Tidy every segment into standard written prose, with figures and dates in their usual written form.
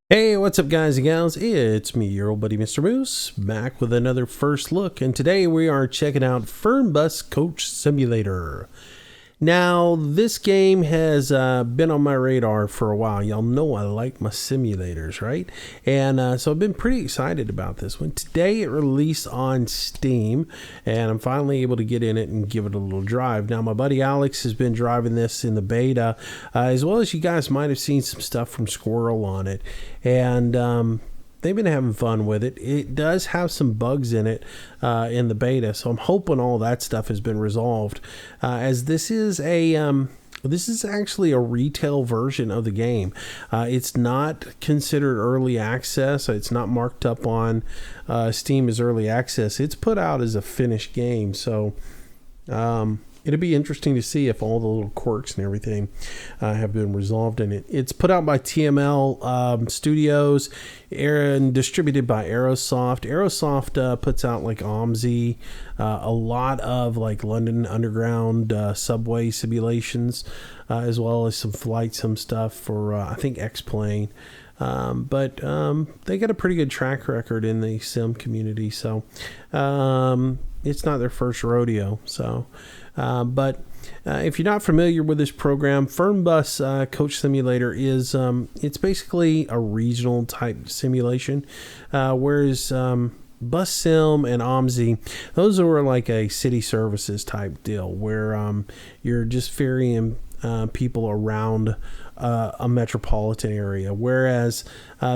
Hey, what's up, guys and gals? It's me, your old buddy Mr. Moose, back with another first look, and today we are checking out Fernbus Coach Simulator. Now, this game has been on my radar for a while. Y'all know I like my simulators, right? And so I've been pretty excited about this one. Today it released on Steam, and I'm finally able to get in it and give it a little drive. Now, my buddy Alex has been driving this in the beta, as well as you guys might have seen some stuff from Squirrel on it. And they've been having fun with it. It does have some bugs in it in the beta, so I'm hoping all that stuff has been resolved. As this is actually a retail version of the game. It's not considered early access. It's not marked up on Steam as early access. It's put out as a finished game, so it'll be interesting to see if all the little quirks and everything have been resolved in it. It's put out by TML Studios and distributed by Aerosoft. Aerosoft puts out like OMSI, a lot of like London Underground subway simulations, as well as some flight sim stuff for I think X-Plane. But they got a pretty good track record in the sim community, so it's not their first rodeo. So, but if you're not familiar with this program, Fernbus Coach Simulator is it's basically a regional type simulation, whereas Bus Sim and OMSI, those are like a city services type deal where you're just ferrying people around a metropolitan area, whereas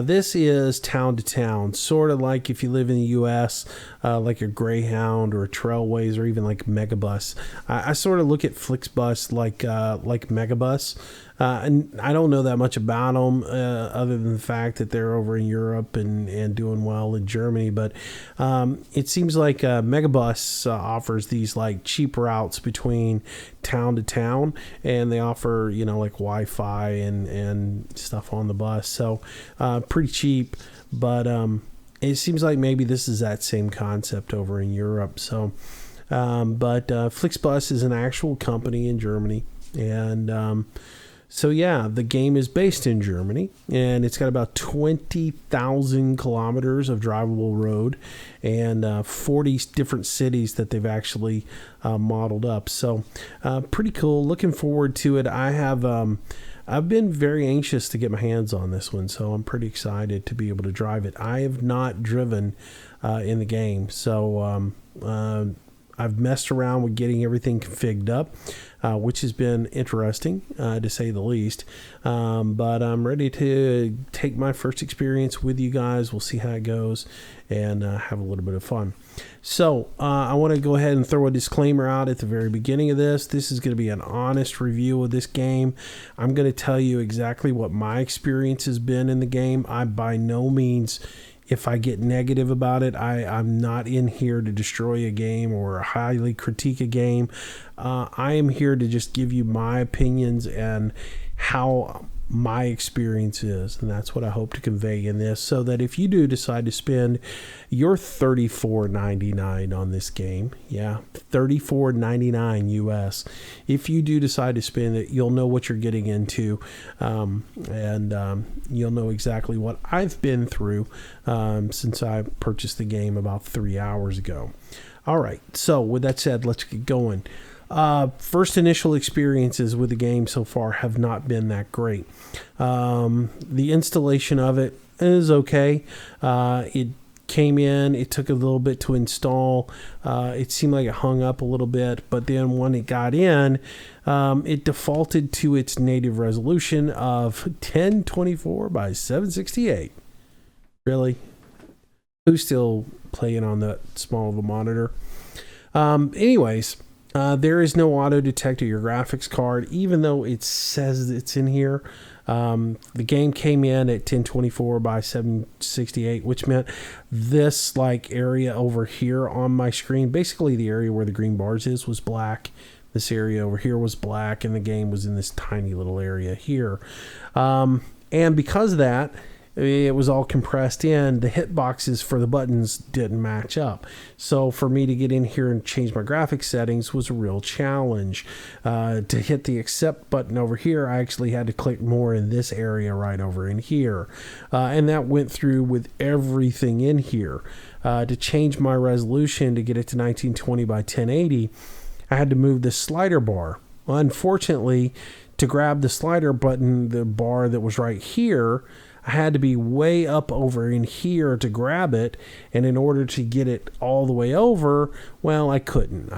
this is town to town, sort of like if you live in the US, like a Greyhound or a Trailways or even like Megabus. I sort of look at Flixbus like Megabus. And I don't know that much about them other than the fact that they're over in Europe and doing well in Germany. But it seems like Megabus offers these like cheap routes between town to town, and they offer like Wi-Fi and stuff on the bus. So pretty cheap, but it seems like maybe this is that same concept over in Europe. So, but Flixbus is an actual company in Germany, and so yeah, the game is based in Germany, and it's got about 20,000 kilometers of drivable road and 40 different cities that they've actually modeled up. So pretty cool. Looking forward to it. I've been very anxious to get my hands on this one, so I'm pretty excited to be able to drive it. I have not driven in the game, so I've messed around with getting everything configured up, which has been interesting, to say the least. But I'm ready to take my first experience with you guys. We'll see how it goes and have a little bit of fun. So I want to go ahead and throw a disclaimer out at the very beginning of this. This is going to be an honest review of this game. I'm going to tell you exactly what my experience has been in the game. I by no means, if I get negative about it, I'm not in here to destroy a game or highly critique a game. I am here to just give you my opinions and how my experience is, and that's what I hope to convey in this, so that if you do decide to spend your $34.99 on this game, yeah, $34.99 US, if you do decide to spend it, you'll know what you're getting into, and you'll know exactly what I've been through since I purchased the game about 3 hours ago. All right, so with that said, let's get going. First initial experiences with the game so far have not been that great. The installation of it is okay. It came in, it took a little bit to install. It seemed like it hung up a little bit, but then when it got in, it defaulted to its native resolution of 1024 by 768. Really? Who's still playing on that small of a monitor? Anyways, there is no auto detect of your graphics card, even though it says it's in here. The game came in at 1024 by 768, which meant this like area over here on my screen, basically the area where the green bars was black. This area over here was black, and the game was in this tiny little area here. And because of that, it was all compressed in. The hitboxes for the buttons didn't match up. So for me to get in here and change my graphics settings was a real challenge. To hit the accept button over here, I actually had to click more in this area right over in here. And that went through with everything in here. To change my resolution to get it to 1920 by 1080, I had to move the slider bar. Unfortunately, to grab the slider button, the bar that was right here, I had to be way up over in here to grab it, and in order to get it all the way over, well, I couldn't.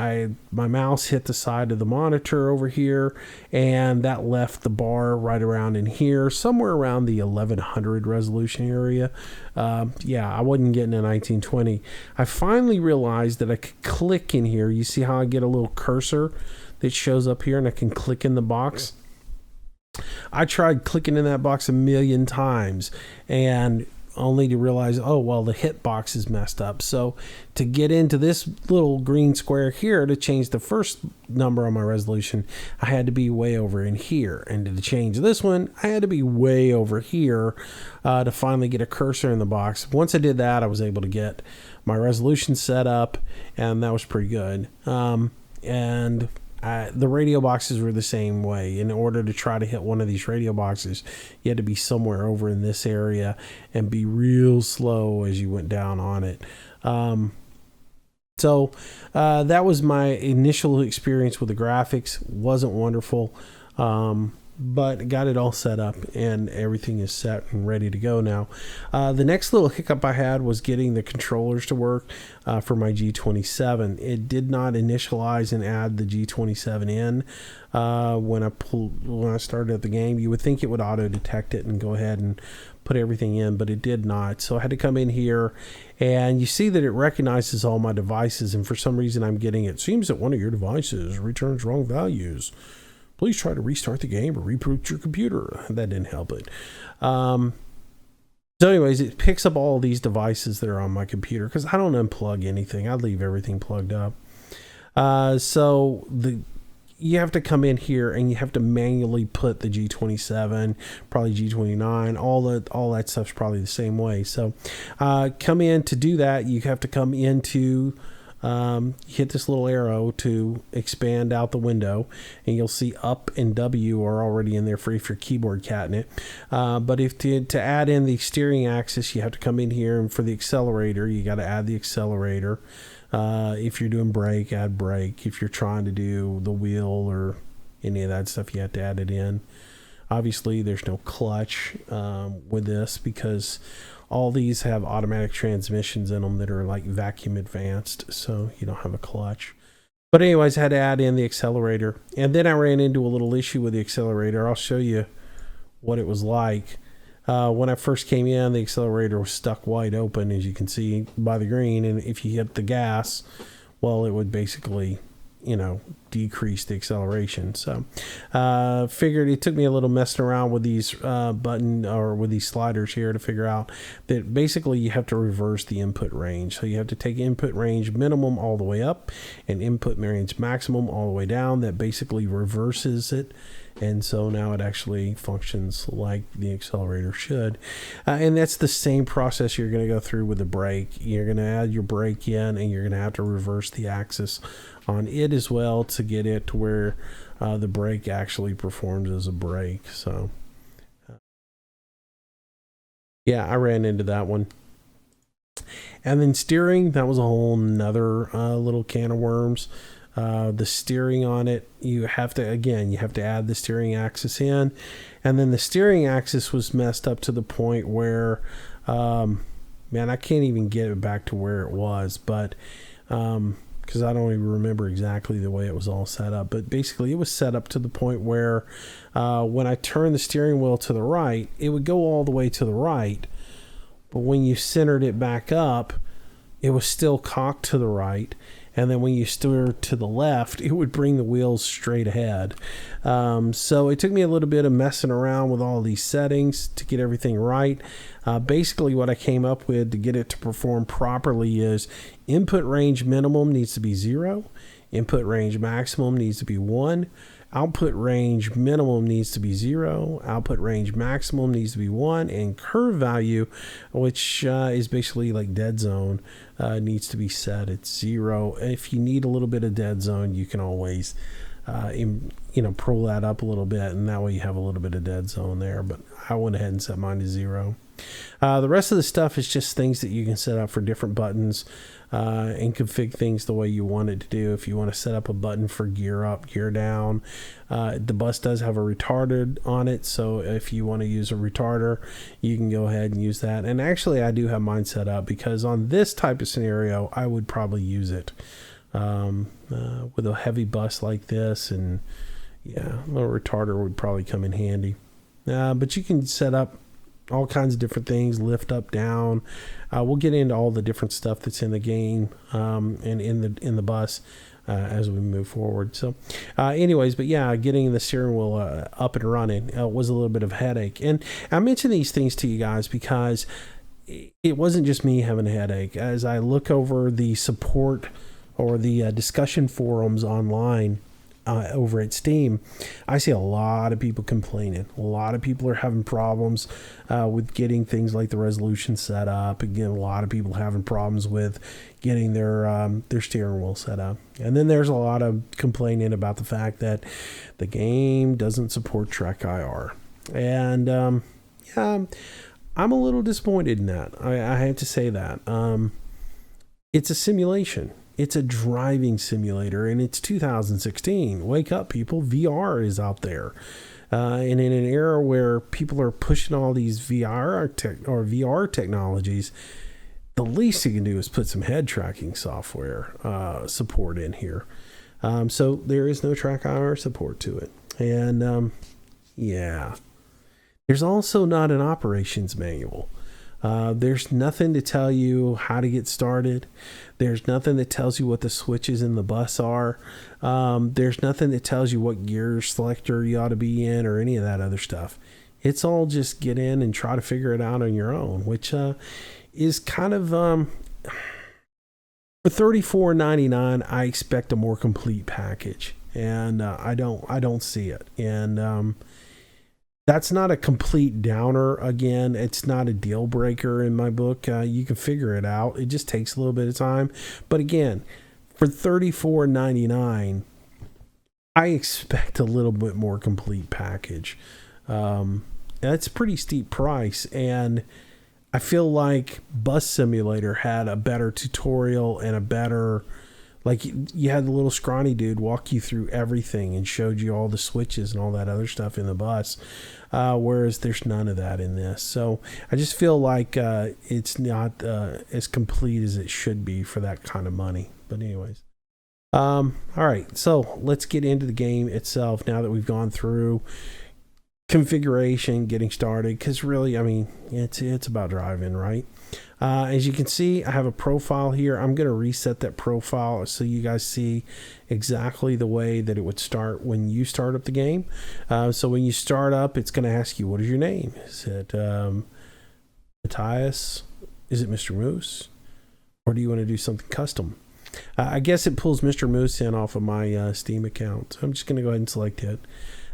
My mouse hit the side of the monitor over here, and that left the bar right around in here, somewhere around the 1100 resolution area. Yeah, I wasn't getting a 1920. I finally realized that I could click in here. You see how I get a little cursor that shows up here, and I can click in the box? I tried clicking in that box a million times, and only to realize, oh, well, the hitbox is messed up. So to get into this little green square here to change the first number on my resolution, I had to be way over in here. And to change this one, I had to be way over here to finally get a cursor in the box. Once I did that, I was able to get my resolution set up, and that was pretty good. The radio boxes were the same way. In order to try to hit one of these radio boxes, you had to be somewhere over in this area and be real slow as you went down on it. So that was my initial experience with the graphics. Wasn't wonderful, but got it all set up, and everything is set and ready to go now. The next little hiccup I had was getting the controllers to work for my G27. It did not initialize and add the G27 in when I started the game. You would think it would auto detect it and go ahead and put everything in, but it did not. So I had to come in here, and you see that it recognizes all my devices, and for some reason I'm getting it seems that one of your devices returns wrong values. Please try to restart the game or reboot your computer. That didn't help it. So anyways, it picks up all these devices that are on my computer because I don't unplug anything. I leave everything plugged up. So you have to come in here and you have to manually put the G27, probably G29, all that stuff's probably the same way. So come in to do that. You have to come into hit this little arrow to expand out the window, and you'll see up and W are already in there for if you're keyboard catting it. But if to add in the steering axis, you have to come in here, and for the accelerator, you got to add the accelerator. If you're doing brake, add brake. If you're trying to do the wheel or any of that stuff, you have to add it in. Obviously, there's no clutch with this because all these have automatic transmissions in them that are like vacuum advanced, so you don't have a clutch. But anyways, I had to add in the accelerator, and then I ran into a little issue with the accelerator. I'll show you what it was like. When I first came in, the accelerator was stuck wide open, as you can see by the green, and if you hit the gas, well, it would basically, decrease the acceleration. So figured it took me a little messing around with these with these sliders here to figure out that basically you have to reverse the input range. So you have to take input range minimum all the way up and input range maximum all the way down. That basically reverses it. And so now it actually functions like the accelerator should. And that's the same process you're going to go through with the brake. You're going to add your brake in, and you're going to have to reverse the axis on it as well to get it to where the brake actually performs as a brake. So, yeah, I ran into that one. And then steering, that was a whole nother little can of worms. The steering on it, you have to add the steering axis in, and then the steering axis was messed up to the point where I can't even get it back to where it was, but because I don't even remember exactly the way it was all set up, but basically it was set up to the point where when I turned the steering wheel to the right, it would go all the way to the right, but when you centered it back up, it was still cocked to the right. And then when you steer to the left, it would bring the wheels straight ahead. So it took me a little bit of messing around with all these settings to get everything right. Basically, what I came up with to get it to perform properly is input range minimum needs to be 0. Input range maximum needs to be 1. Output range minimum needs to be 0. Output range maximum needs to be 1. And curve value, which is basically like dead zone, needs to be set at 0. If you need a little bit of dead zone, you can always pull that up a little bit, and that way you have a little bit of dead zone there. But I went ahead and set mine to 0. The rest of the stuff is just things that you can set up for different buttons and configure things the way you want it to do. If you want to set up a button for gear up, gear down, the bus does have a retarder on it, so if you want to use a retarder, you can go ahead and use that. And actually, I do have mine set up because on this type of scenario, I would probably use it with a heavy bus like this, and yeah, a little retarder would probably come in handy. But you can set up all kinds of different things, lift up, down. We'll get into all the different stuff that's in the game and in the bus as we move forward. So anyways, but yeah, getting the steering wheel up and running was a little bit of a headache. And I mention these things to you guys because it wasn't just me having a headache. As I look over the support or the discussion forums online over at Steam, I see a lot of people complaining. A lot of people are having problems with getting things like the resolution set up. Again, a lot of people having problems with getting their steering wheel set up. And then there's a lot of complaining about the fact that the game doesn't support Trek IR. And yeah, I'm a little disappointed in that. I have to say that. It's a simulation. It's a driving simulator, and it's 2016. Wake up, people. VR is out there. And in an era where people are pushing all these VR technologies, the least you can do is put some head tracking software support in here. So there is no Track IR support to it. And yeah, there's also not an operations manual. There's nothing to tell you how to get started. There's nothing that tells you what the switches in the bus are. There's nothing that tells you what gear selector you ought to be in or any of that other stuff. It's all just get in and try to figure it out on your own, which is kind of for $34.99. I expect a more complete package, and I don't see it. And that's not a complete downer. Again, it's not a deal breaker in my book. You can figure it out. It just takes a little bit of time. But again, for $34.99, I expect a little bit more complete package. That's a pretty steep price. And I feel like Bus Simulator had a better tutorial and a better... Like, you had the little scrawny dude walk you through everything and showed you all the switches and all that other stuff in the bus, whereas there's none of that in this. So I just feel like it's not as complete as it should be for that kind of money. But anyways. All right, so let's get into the game itself now that we've gone through configuration, getting started, because really, I mean, it's about driving, right? As you can see, I have a profile here. I'm going to reset that profile so you guys see exactly the way that it would start when you start up the game. So when you start up, it's going to ask you, what is your name? Is it Matthias? Is it Mr. Moose? Or do you want to do something custom? I guess it pulls Mr. Moose in off of my Steam account. So I'm just going to go ahead and select it.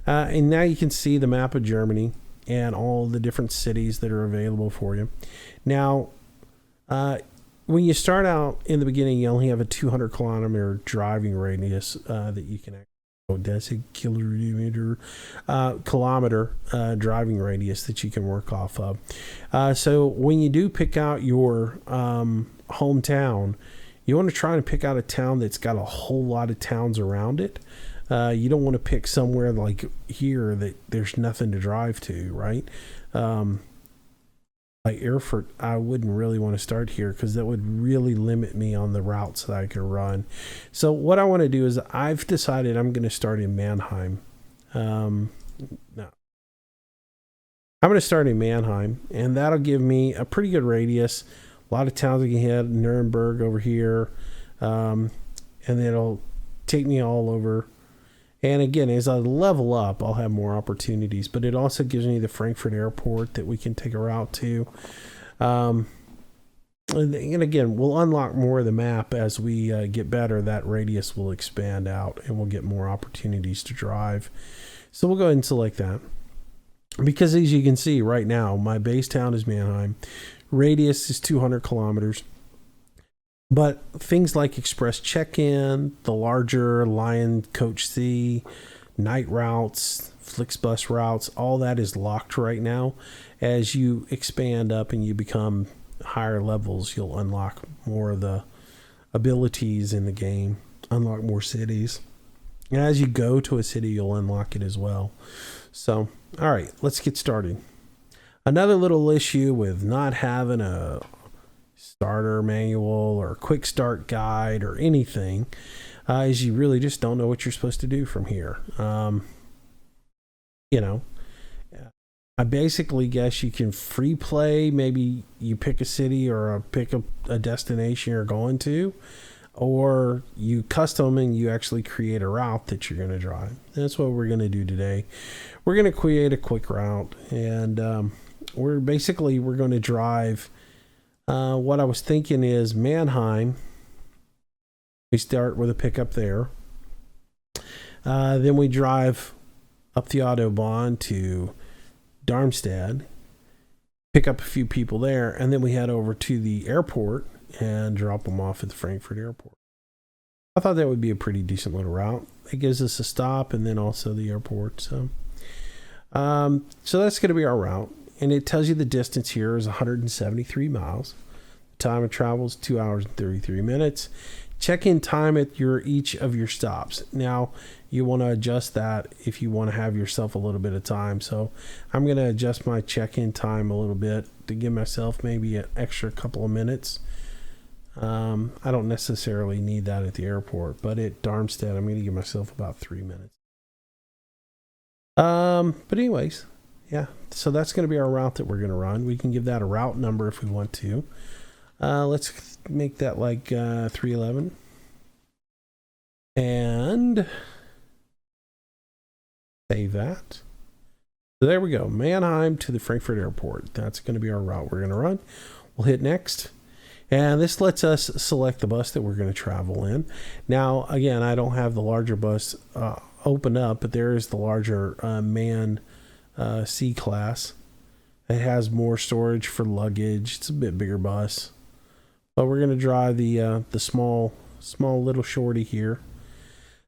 And now you can see the map of Germany and all the different cities that are available for you. Now, when you start out in the beginning, you only have a 200 kilometer driving radius that you can kilometer driving radius that you can work off of. So when you do pick out your hometown, you want to try and pick out a town that's got a whole lot of towns around it. You don't want to pick somewhere like here that there's nothing to drive to, right? Like Erfurt, I wouldn't really want to start here because that would really limit me on the routes that I could run. So what I want to do is I've decided I'm going to start in Mannheim. No. I'm going to start in Mannheim, and that'll give me a pretty good radius. A lot of towns I can hit, Nuremberg over here, and then it'll take me all over. And again, as I level up, I'll have more opportunities, but it also gives me the Frankfurt airport that we can take a route to. And again, we'll unlock more of the map as we get better. That radius will expand out and we'll get more opportunities to drive. So we'll go ahead and select that. Because as you can see right now, my base town is Mannheim. Radius is 200 kilometers. But things like Express Check-In, the larger Lion Coach C, night routes, Flixbus routes, all that is locked right now. As you expand up and you become higher levels, you'll unlock more of the abilities in the game, unlock more cities. And as you go to a city, you'll unlock it as well. So, all right, let's get started. Another little issue with not having a starter manual or quick start guide or anything is you really just don't know what you're supposed to do from here. I basically guess you can free play. Maybe you pick a city or pick a destination you're going to, or you custom and you actually create a route that you're going to drive. That's what we're going to do today. We're going to create a quick route, and we're going to drive. What I was thinking is Mannheim. We start with a pickup there. Then we drive up the Autobahn to Darmstadt, pick up a few people there, and then we head over to the airport and drop them off at the Frankfurt airport. I thought that would be a pretty decent little route. It gives us a stop and then also the airport. So that's going to be our route. And it tells you the distance here is 173 miles. Time of travel is 2 hours and 33 minutes. Check-in time at each of your stops. Now, you want to adjust that if you want to have yourself a little bit of time. So I'm going to adjust my check-in time a little bit to give myself maybe an extra couple of minutes. I don't necessarily need that at the airport, but at Darmstadt, I'm going to give myself about 3 minutes. But anyways, yeah, so that's going to be our route that we're going to run. We can give that a route number if we want to. Let's make that like 311. And save that. So there we go. Mannheim to the Frankfurt airport. That's going to be our route we're going to run. We'll hit next. And this lets us select the bus that we're going to travel in. Now, again, I don't have the larger bus open up, but there is the larger MAN C class. It has more storage for luggage. It's a bit bigger bus. But we're going to drive the small little shorty here.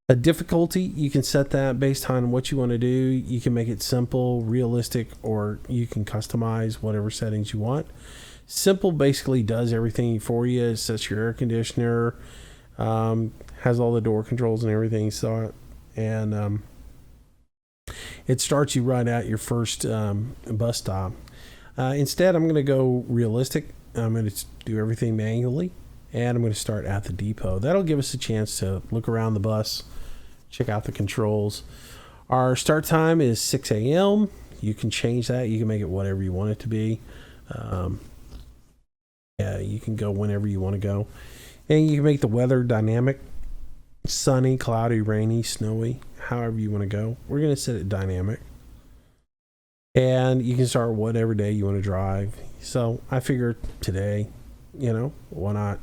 A difficulty, you can set that based on what you want to do. You can make it simple, realistic, or you can customize whatever settings you want. Simple basically does everything for you. It sets your air conditioner, has all the door controls and everything. So, and it starts you right at your first bus stop. Instead, I'm going to go realistic. I'm going to do everything manually, and I'm going to start at the depot. That'll give us a chance to look around the bus, check out the controls. Our start time is 6 a.m. You can change that. You can make it whatever you want it to be. You can go whenever you want to go. And you can make the weather dynamic, sunny, cloudy, rainy, snowy, however you want to go. We're going to set it dynamic. And you can start whatever day you want to drive. So I figure today, why not?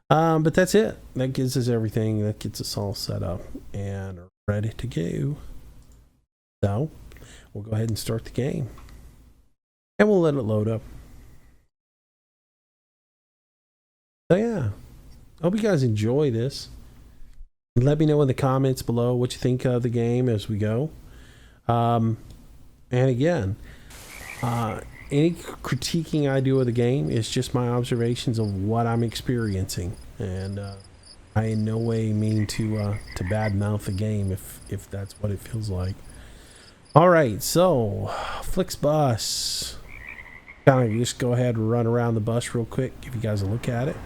But that's it. That gives us everything. That gets us all set up and ready to go. So we'll go ahead and start the game. And we'll let it load up. So yeah, I hope you guys enjoy this. Let me know in the comments below what you think of the game as we go. And again, any critiquing I do of the game is just my observations of what I'm experiencing, and I in no way mean to badmouth the game if that's what it feels like. All right, so Flixbus. Kind of just go ahead and run around the bus real quick, give you guys a look at it.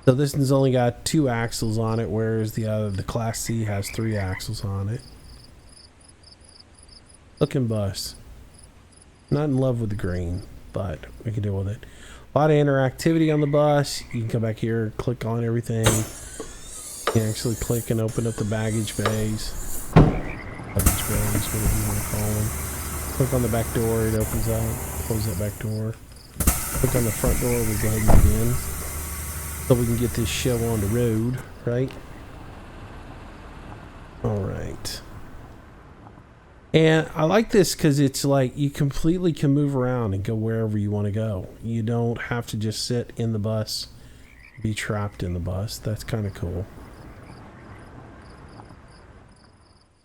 So this one's only got 2 axles on it, whereas the Class C has 3 axles on it. Looking bus. Not in love with the green, but we can deal with it. A lot of interactivity on the bus. You can come back here, click on everything. You can actually click and open up the baggage bays. Baggage bays, whatever you want to call them. Click on the back door, it opens up. Close that back door. Click on the front door, we'll go ahead and get in. So we can get this show on the road, right? Alright. And I like this because it's like you completely can move around and go wherever you want to go. You don't have to just sit in the bus, be trapped in the bus. That's kind of cool.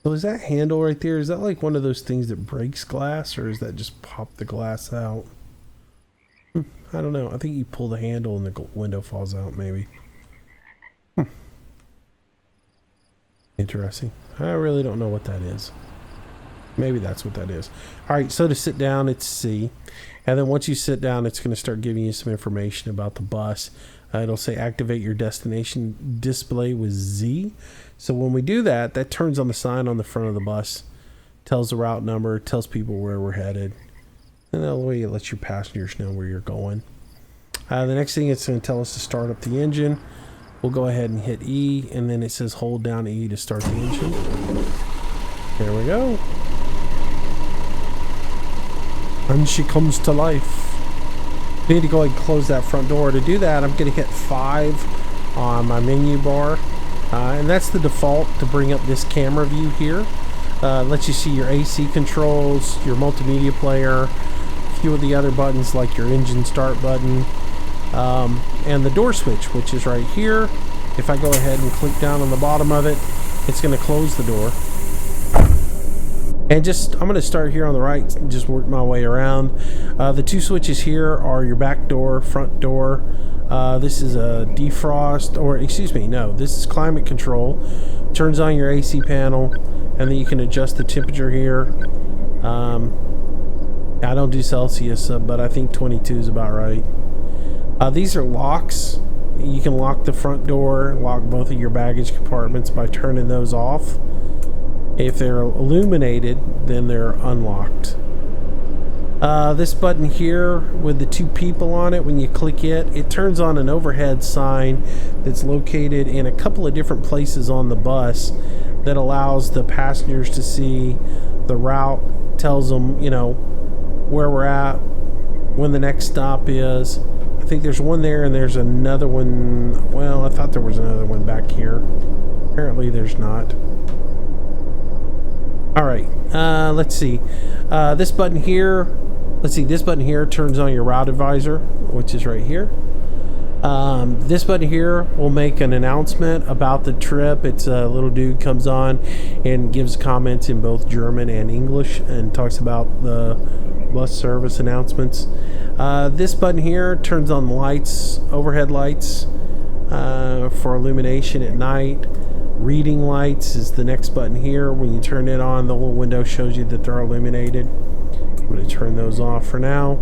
So is that handle right there, is that like one of those things that breaks glass, or is that just pop the glass out? I don't know. I think you pull the handle and the window falls out, maybe. Interesting. I really don't know what that is. Maybe that's what that is. Alright, so to sit down, it's C. And then once you sit down, it's going to start giving you some information about the bus. It'll say activate your destination display with Z. So when we do that, that turns on the sign on the front of the bus, tells the route number, tells people where we're headed. And that way it lets your passengers know where you're going. The next thing, it's going to tell us to start up the engine. We'll go ahead and hit E, and then it says hold down E to start the engine. There we go. And she comes to life. I need to go ahead and close that front door. To do that, I'm going to hit 5 on my menu bar. And that's the default to bring up this camera view here. Lets you see your AC controls, your multimedia player, a few of the other buttons like your engine start button, and the door switch, which is right here. If I go ahead and click down on the bottom of it, it's going to close the door. And I'm going to start here on the right and just work my way around. The 2 switches here are your back door, front door. This is a defrost, or excuse me, no, this is climate control. Turns on your AC panel, and then you can adjust the temperature here. I don't do Celsius, but I think 22 is about right. These are locks. You can lock the front door, lock both of your baggage compartments by turning those off. If they're illuminated, then they're unlocked. This button here with the 2 people on it, when you click it, it turns on an overhead sign that's located in a couple of different places on the bus that allows the passengers to see the route, tells them, you know, where we're at, when the next stop is. I think there's one there and there's another one. Well, I thought there was another one back here. Apparently there's not. Alright, let's see. This button here, this button here turns on your route advisor, which is right here. This button here will make an announcement about the trip. It's a little dude comes on and gives comments in both German and English and talks about the bus service announcements. This button here turns on the lights, overhead lights, for illumination at night. Reading lights is the next button here. When you turn it on, the little window shows you that they're illuminated. I'm going to turn those off for now.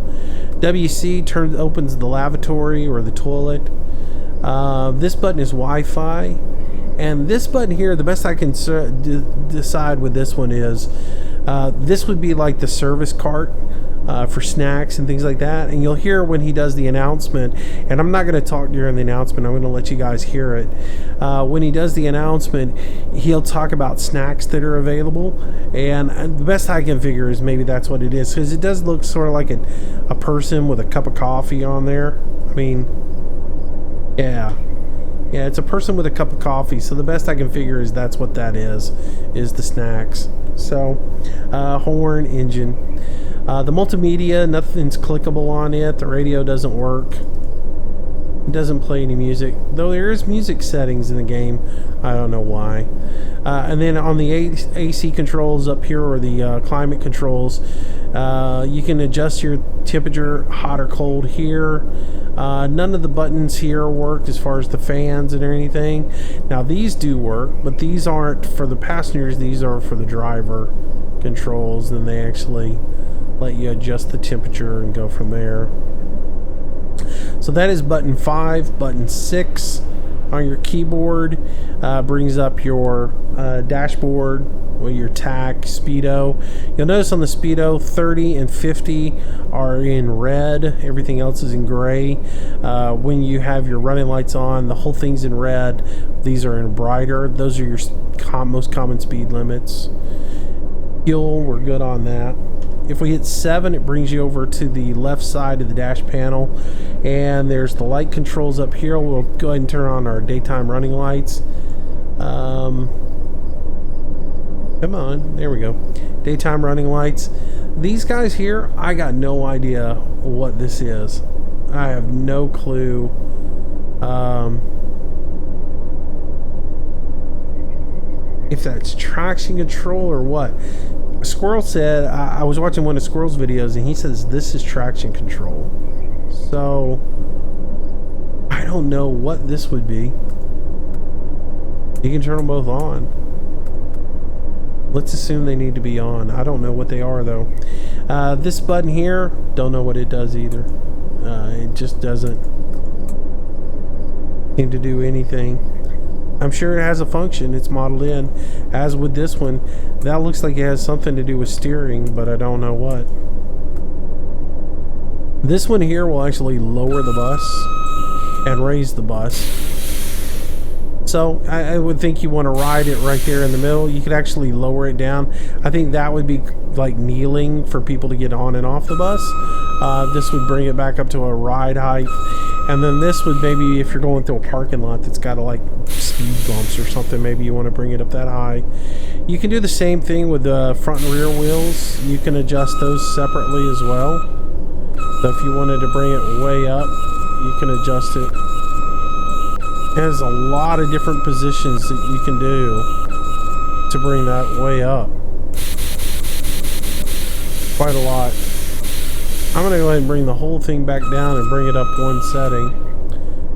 WC opens the lavatory or the toilet. This button is Wi-Fi. And this button here, the best I can decide with this one is, this would be like the service cart for snacks and things like that. And you'll hear when he does the announcement, and I'm not going to talk during the announcement, I'm going to let you guys hear it. When he does the announcement, he'll talk about snacks that are available, and the best I can figure is maybe that's what it is, because it does look sort of like a person with a cup of coffee on there. I mean, yeah, it's a person with a cup of coffee, so the best I can figure is that's what that is the snacks. So horn, engine. The multimedia, nothing's clickable on it. The radio doesn't work. It doesn't play any music, though there is music settings in the game. I don't know why. And then on the AC controls up here, or the climate controls, you can adjust your temperature, hot or cold here. None of the buttons here work as far as the fans and anything. Now these do work, but these aren't for the passengers. These are for the driver controls, and they actually let you adjust the temperature and go from there. So that is button 5. Button 6 on your keyboard brings up your dashboard with your tach, speedo. You'll notice on the speedo 30 and 50 are in red, everything else is in gray. When you have your running lights on, the whole thing's in red. These are in brighter. Those are your most common speed limits. Fuel, we're good on that. If we hit 7, it brings you over to the left side of the dash panel, and there's the light controls up here. We'll go ahead and turn on our daytime running lights. Come on, there we go. Daytime running lights. These guys here, I got no idea what this is. I have no clue. If that's traction control or what. Squirrel said, I was watching one of Squirrel's videos, and he says this is traction control. So I don't know what this would be. You can turn them both on. Let's assume they need to be on. I don't know what they are though. This button here, don't know what it does either. It just doesn't seem to do anything. I'm sure it has a function. It's modeled in. As with this one, that looks like it has something to do with steering, but I don't know what. This one here will actually lower the bus and raise the bus. So I would think you want to ride it right there in the middle. You could actually lower it down. I think that would be like kneeling for people to get on and off the bus. This would bring it back up to a ride height. And then this would maybe, if you're going through a parking lot that's got like speed bumps or something, maybe you want to bring it up that high. You can do the same thing with the front and rear wheels. You can adjust those separately as well. So if you wanted to bring it way up, you can adjust it. There's a lot of different positions that you can do to bring that way up. Quite a lot. I'm going to go ahead and bring the whole thing back down and bring it up one setting.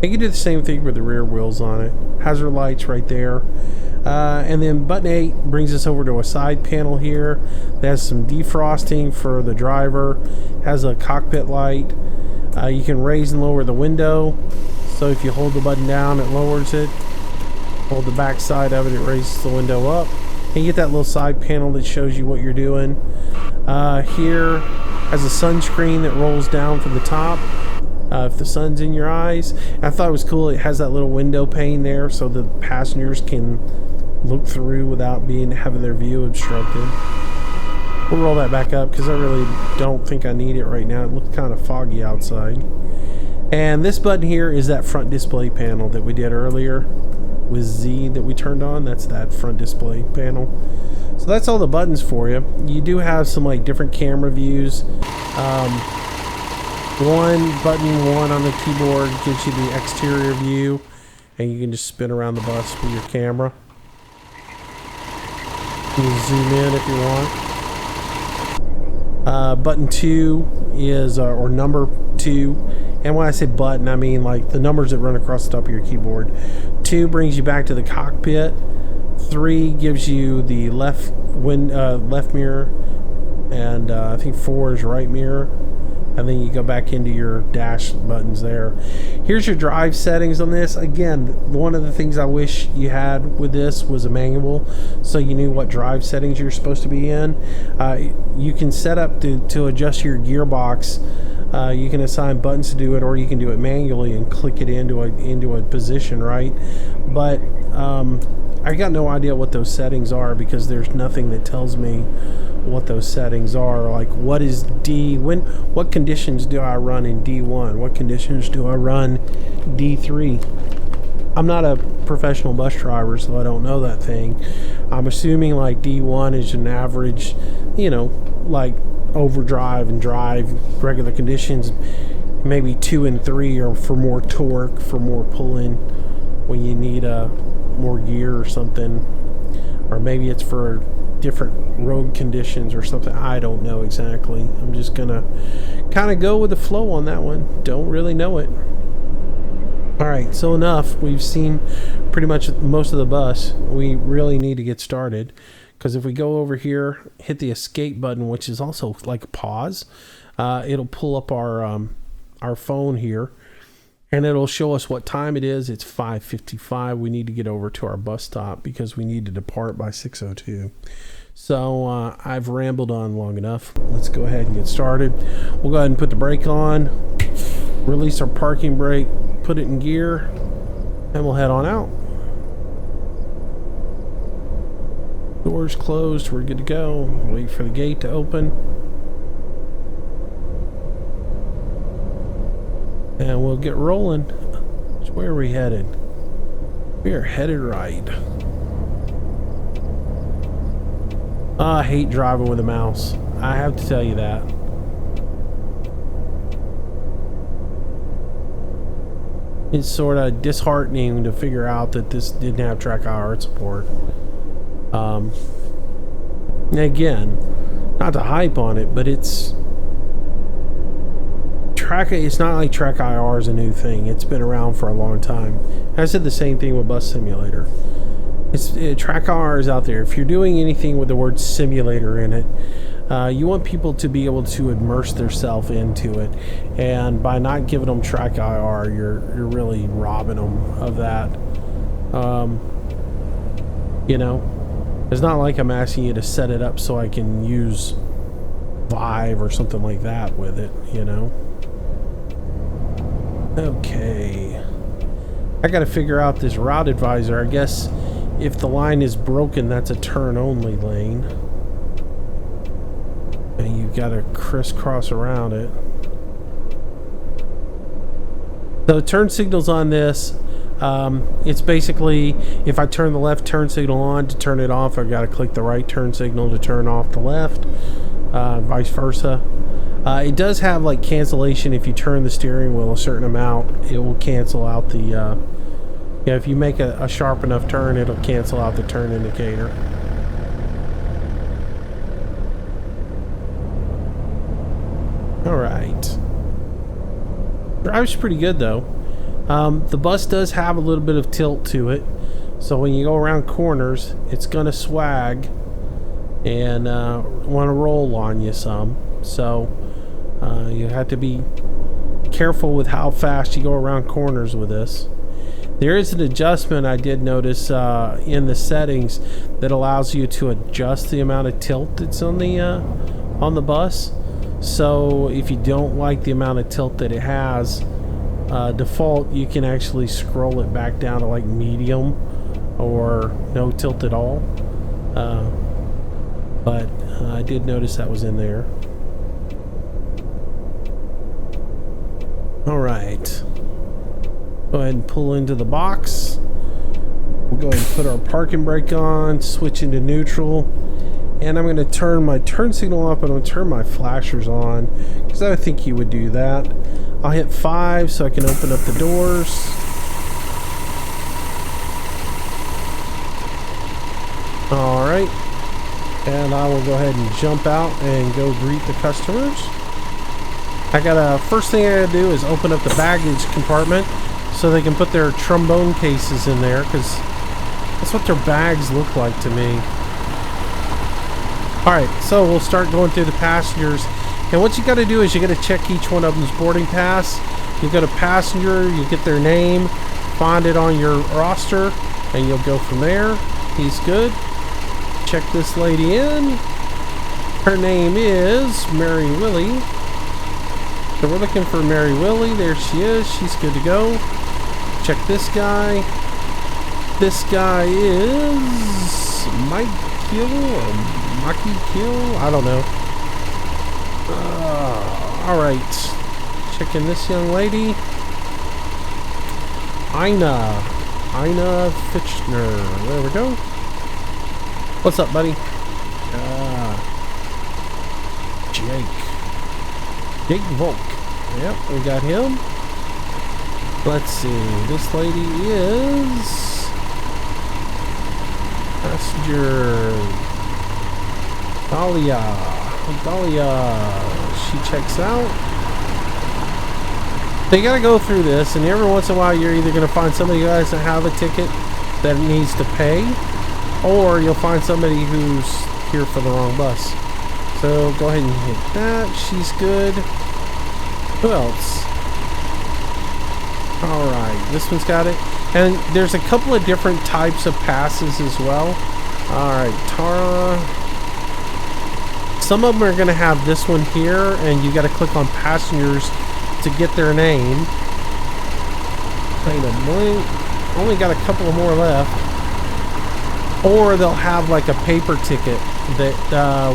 You can do the same thing with the rear wheels on it. Hazard lights right there. And then button 8 brings us over to a side panel here. That has some defrosting for the driver. Has a cockpit light. You can raise and lower the window. So if you hold the button down, it lowers it. Hold the back side of it, it raises the window up. And you get that little side panel that shows you what you're doing. Here has a sunscreen that rolls down from the top. If the sun's in your eyes. And I thought it was cool. It has that little window pane there so the passengers can look through without having their view obstructed. We'll roll that back up because I really don't think I need it right now. It looks kind of foggy outside. And this button here is that front display panel that we did earlier with Z that we turned on. That's that front display panel. So that's all the buttons for you. You do have some like different camera views. Button 1 on the keyboard gives you the exterior view, and you can just spin around the bus with your camera. You can zoom in if you want. Button 2 is, or number 2, and when I say button, I mean like the numbers that run across the top of your keyboard. 2 brings you back to the cockpit. 3 gives you the left mirror, and I think 4 is right mirror. And then you go back into your dash buttons there. Here's your drive settings on this. Again, one of the things I wish you had with this was a manual, so you knew what drive settings you're supposed to be in. You can set up to adjust your gearbox. You can assign buttons to do it, or you can do it manually and click it into a position, right? But I got no idea what those settings are because there's nothing that tells me what those settings are. Like, what is what conditions do I run in D1? What conditions do I run D3? I'm not a professional bus driver, so I don't know that thing. I'm assuming like D1 is an average, like overdrive and drive regular conditions. Maybe 2 and 3 are for more torque, for more pulling when you need more gear or something, or maybe it's for different road conditions or something. I don't know exactly. I'm just gonna kind of go with the flow on that one. Don't really know it. Alright, so enough. We've seen pretty much most of the bus. We really need to get started, because if we go over here, hit the escape button, which is also like a pause, it'll pull up our phone here, and it'll show us what time it is. It's 5:55. We need to get over to our bus stop because we need to depart by 6:02. So I've rambled on long enough. Let's go ahead and get started. We'll go ahead and put the brake on, release our parking brake, put it in gear, and we'll head on out. Doors closed. We're good to go. Wait for the gate to open. And we'll get rolling. Where are we headed? We are headed right. I hate driving with a mouse. I have to tell you that. It's sort of disheartening to figure out that this didn't have track IR support. Again, not to hype on it, but it's not like track IR is a new thing. It's been around for a long time. I said the same thing with Bus Simulator. Track IR is out there. If you're doing anything with the word simulator in it, you want people to be able to immerse themselves into it, and by not giving them track IR, you're really robbing them of that. You know, it's not like I'm asking you to set it up so I can use Vive or something like that with it, you know. Okay, I gotta figure out this route advisor. I guess if the line is broken, that's a turn only lane, and you've got to crisscross around it. So turn signals on this, it's basically if I turn the left turn signal on, to turn it off I've got to click the right turn signal to turn off the left, vice versa. It does have like cancellation. If you turn the steering wheel a certain amount, it will cancel out the yeah, if you make a sharp enough turn, it'll cancel out the turn indicator. Alright. Drives pretty good though. The bus does have a little bit of tilt to it, so when you go around corners, it's gonna swag and want to roll on you some. So you have to be careful with how fast you go around corners with this. There is an adjustment I did notice in the settings that allows you to adjust the amount of tilt that's on the bus. So if you don't like the amount of tilt that it has, default, you can actually scroll it back down to like medium or no tilt at all. But I did notice that was in there. All right. Go ahead and pull into the box. We'll go ahead and put our parking brake on, switch into neutral, and I'm going to turn my turn signal up and I'm going to turn my flashers on because I think you would do that. I'll hit 5 so I can open up the doors. Alright, and I will go ahead and jump out and go greet the customers. First thing I gotta do is open up the baggage compartment so they can put their trombone cases in there, because that's what their bags look like to me. Alright, so we'll start going through the passengers, and what you got to do is you got to check each one of them's boarding pass. You go to passenger, you get their name, find it on your roster, and you'll go from there. He's good. Check this lady in. Her name is Mary Willie. So we're looking for Mary Willie. There she is. She's good to go. Check this guy. This guy is Mike Kill or Maki Kill. I don't know. Alright. Checking this young lady. Ina Fitchner. There we go. What's up, buddy? Jake Volk. Yep, we got him. Let's see. This lady is passenger Dahlia. She checks out. So you gotta go through this, and every once in a while you're either gonna find somebody who doesn't have a ticket that needs to pay, or you'll find somebody who's here for the wrong bus. So go ahead and hit that. She's good. Who else? Alright, this one's got it. And there's a couple of different types of passes as well. Alright, Tara. Some of them are going to have this one here, and you got to click on passengers to get their name. Only got a couple more left. Or they'll have like a paper ticket that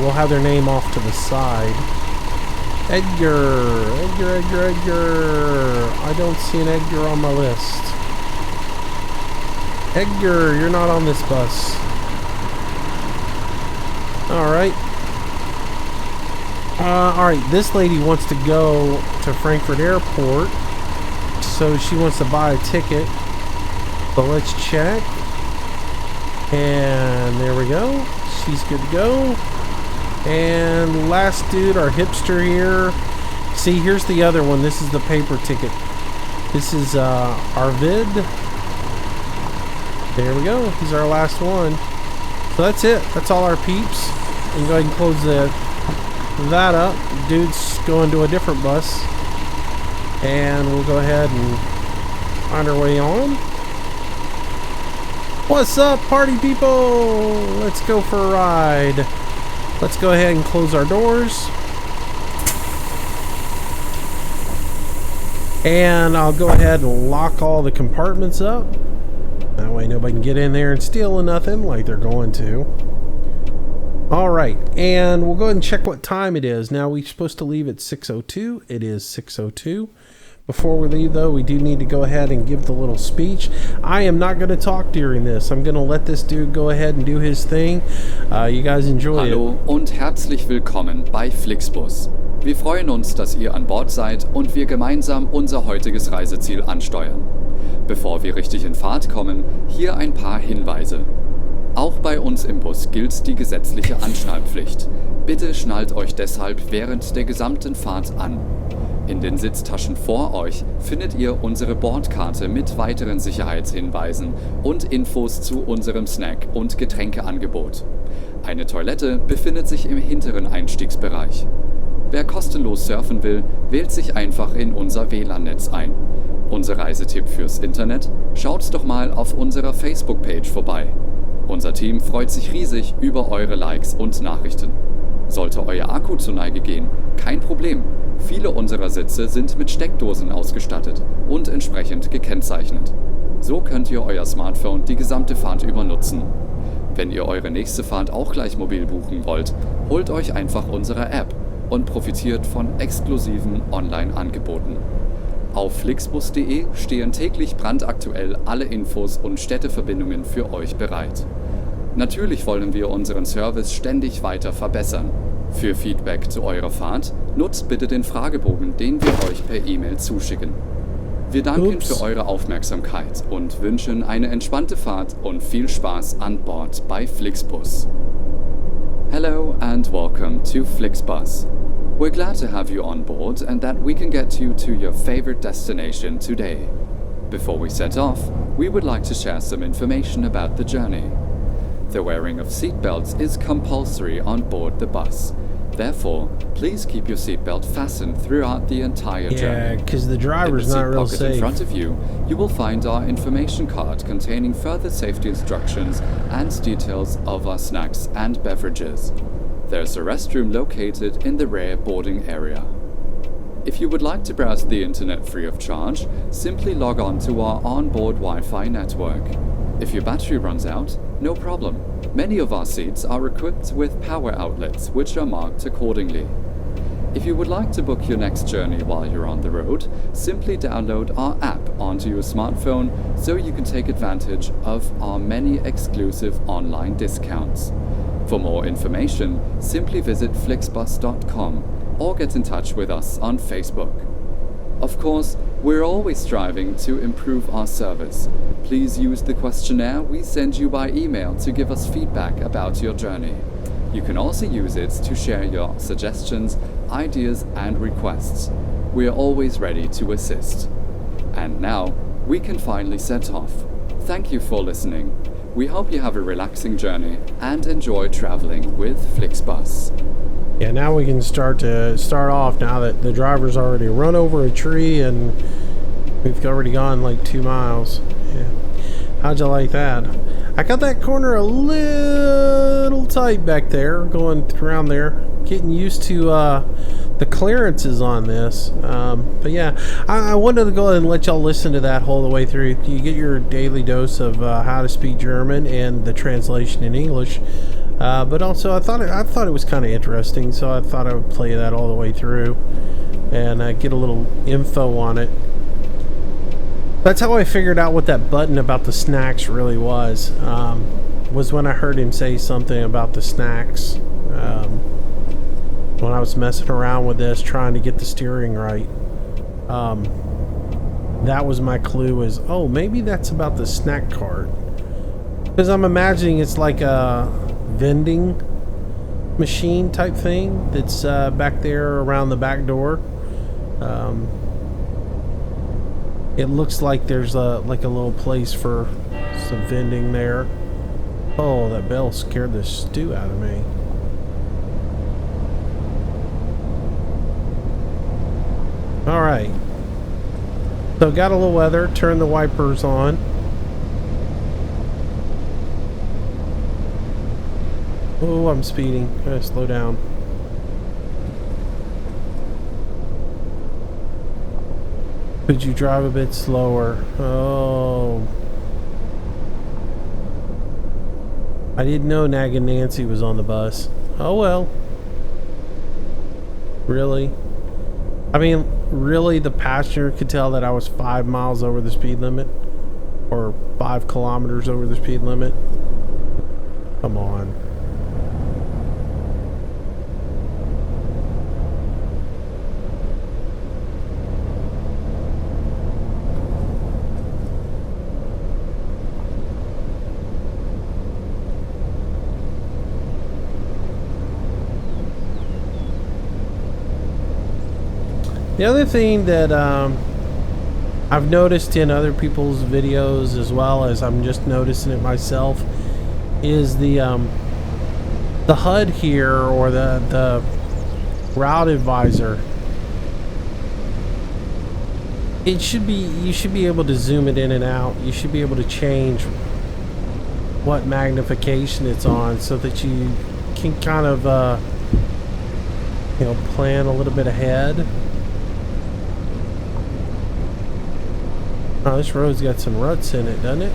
will have their name off to the side. Edgar. I don't see an Edgar on my list. Edgar, you're not on this bus. Alright. Alright, this lady wants to go to Frankfurt Airport. So she wants to buy a ticket. So let's check. And there we go. She's good to go. And last dude, our hipster here. See, here's the other one. This is the paper ticket. This is Arvid. There we go. He's our last one. So that's it. That's all our peeps. We can go ahead and close that up. Dude's going to a different bus. And we'll go ahead and find our way on. What's up, party people? Let's go for a ride. Let's go ahead and close our doors. And I'll go ahead and lock all the compartments up. That way nobody can get in there and steal nothing like they're going to. Alright, and we'll go ahead and check what time it is. Now, we're supposed to leave at 6:02. It is 6:02. Before we leave, though, we do need to go ahead and give the little speech. I am not going to talk during this. I'm going to let this dude go ahead and do his thing. You guys enjoy Hallo und herzlich willkommen bei Flixbus. Wir freuen uns, dass ihr an Bord seid und wir gemeinsam unser heutiges Reiseziel ansteuern. Bevor wir richtig in Fahrt kommen, hier ein paar Hinweise. Auch bei uns im Bus gilt die gesetzliche Anschnallpflicht. Bitte schnallt euch deshalb während der gesamten Fahrt an. In den Sitztaschen vor euch findet ihr unsere Bordkarte mit weiteren Sicherheitshinweisen und Infos zu unserem Snack- und Getränkeangebot. Eine Toilette befindet sich im hinteren Einstiegsbereich. Wer kostenlos surfen will, wählt sich einfach in unser WLAN-Netz ein. Unser Reisetipp fürs Internet? Schaut doch mal auf unserer Facebook-Page vorbei. Unser Team freut sich riesig über eure Likes und Nachrichten. Sollte euer Akku zur Neige gehen, kein Problem. Viele unserer Sitze sind mit Steckdosen ausgestattet und entsprechend gekennzeichnet. So könnt ihr euer Smartphone die gesamte Fahrt über nutzen. Wenn ihr eure nächste Fahrt auch gleich mobil buchen wollt, holt euch einfach unsere App und profitiert von exklusiven Online-Angeboten. Auf flixbus.de stehen täglich brandaktuell alle Infos und Städteverbindungen für euch bereit. Natürlich wollen wir unseren Service ständig weiter verbessern. Für Feedback zu eurer Fahrt nutzt bitte den Fragebogen, den wir euch per E-Mail zuschicken. Wir danken für eure Aufmerksamkeit und wünschen eine entspannte Fahrt und viel Spaß an Bord bei Flixbus. Hello and welcome to Flixbus. We're glad to have you on board and that we can get you to your favorite destination today. Before we set off, we would like to share some information about the journey. The wearing of seatbelts is compulsory on board the bus. Therefore, please keep your seatbelt fastened throughout the entire journey. Yeah, because the driver's not real safe. In front of you, you will find our information card containing further safety instructions and details of our snacks and beverages. There's a restroom located in the rear boarding area. If you would like to browse the internet free of charge, simply log on to our onboard Wi-Fi network. If your battery runs out, no problem. Many of our seats are equipped with power outlets, which are marked accordingly. If you would like to book your next journey while you're on the road, simply download our app onto your smartphone so you can take advantage of our many exclusive online discounts. For more information, simply visit flixbus.com or get in touch with us on Facebook. Of course, we're always striving to improve our service. Please use the questionnaire we send you by email to give us feedback about your journey. You can also use it to share your suggestions, ideas, and requests. We are always ready to assist. And now, we can finally set off. Thank you for listening. We hope you have a relaxing journey and enjoy traveling with Flixbus. Yeah, now we can start off now that the driver's already run over a tree and we've already gone like 2 miles. Yeah. How'd you like that? I got that corner a little tight back there, going around there, getting used to the clearances on this. But yeah, I wanted to go ahead and let y'all listen to that whole the way through. You get your daily dose of how to speak German and the translation in English. But also, I thought it was kind of interesting, so I thought I would play that all the way through and get a little info on it. That's how I figured out what that button about the snacks really was when I heard him say something about the snacks when I was messing around with this, trying to get the steering right. That was my clue, is, oh, maybe that's about the snack cart. Because I'm imagining it's like a vending machine type thing that's back there around the back door. It looks like there's a little place for some vending there. Oh, that bell scared the stew out of me. Alright. So got a little weather, turn the wipers on. Oh, I'm speeding. Gotta slow down. Could you drive a bit slower? Oh. I didn't know Naggin' Nancy was on the bus. Oh well. Really? I mean, really, the passenger could tell that I was 5 miles over the speed limit? Or 5 kilometers over the speed limit? Come on. The other thing that I've noticed in other people's videos, as well as I'm just noticing it myself, is the HUD here, or the route advisor. You should be able to zoom it in and out. You should be able to change what magnification it's on, so that you can kind of plan a little bit ahead. Oh, this road's got some ruts in it, doesn't it?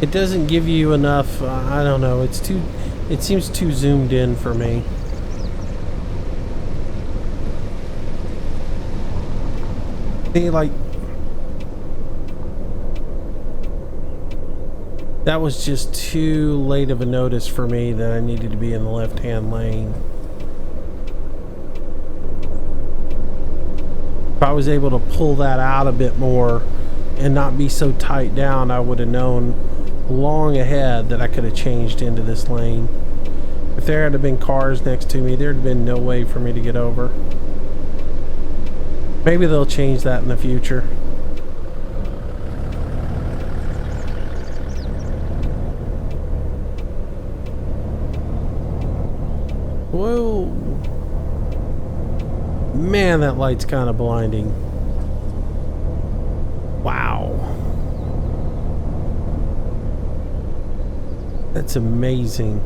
It doesn't give you enough, I don't know, it seems too zoomed in for me. See, like, that was just too late of a notice for me that I needed to be in the left-hand lane. If I was able to pull that out a bit more and not be so tight down, I would have known long ahead that I could have changed into this lane. If there had been cars next to me, there'd have been no way for me to get over. Maybe they'll change that in the future. Whoa. Man, that light's kind of blinding. Wow. That's amazing.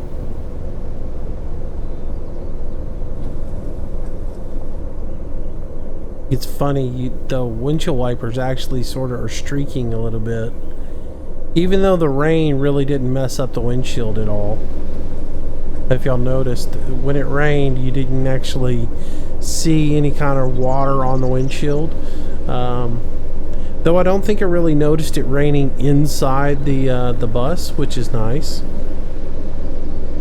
It's funny, the windshield wipers actually sort of are streaking a little bit. Even though the rain really didn't mess up the windshield at all. If y'all noticed, when it rained, you didn't actually see any kind of water on the windshield. Though I don't think I really noticed it raining inside the bus, which is nice.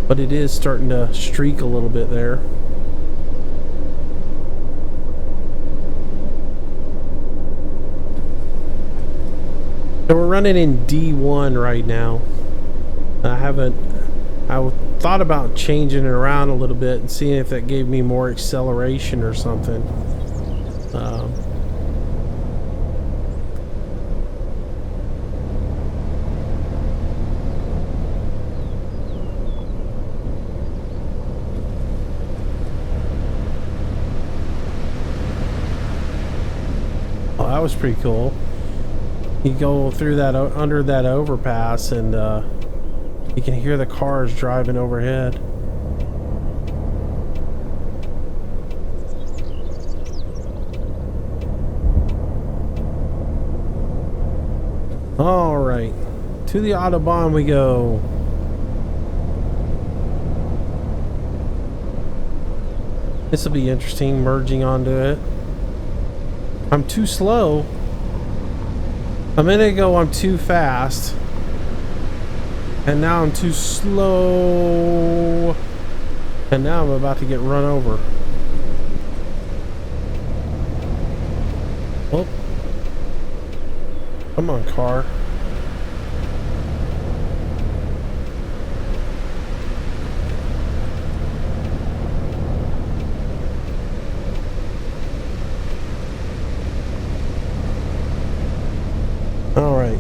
But it is starting to streak a little bit there. So we're running in D1 right now. I thought about changing it around a little bit and seeing if that gave me more acceleration or something. Oh, that was pretty cool. You go through that under that overpass, and you can hear the cars driving overhead. All right, To the Autobahn we go. This will be interesting, merging onto it. I'm too slow. A minute ago I'm too fast. And now I'm too slow. And now I'm about to get run over. Oh. Come on, car. All right.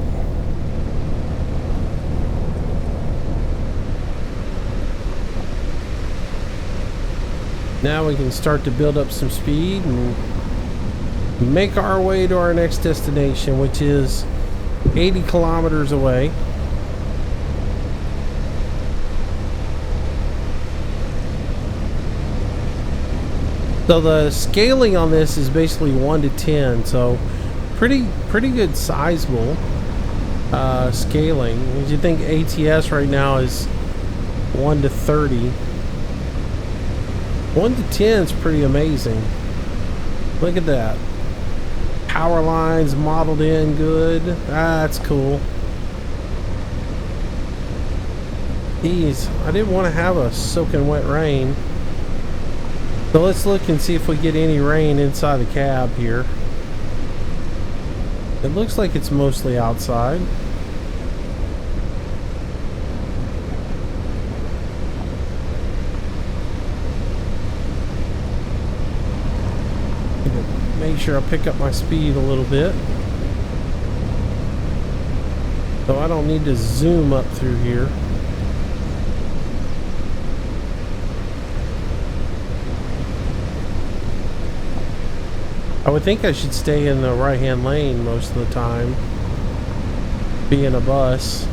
Now we can start to build up some speed and make our way to our next destination, which is 80 kilometers away. So the scaling on this is basically 1 to 10, so pretty good sizable scaling. As you think ATS right now is 1 to 30. 1 to 10 is pretty amazing. Look at that. Power lines modeled in good. That's cool. Geez, I didn't want to have a soaking wet rain. So let's look and see if we get any rain inside the cab here. It looks like it's mostly outside. Make sure I pick up my speed a little bit. So I don't need to zoom up through here. I would think I should stay in the right-hand lane most of the time, being a bus.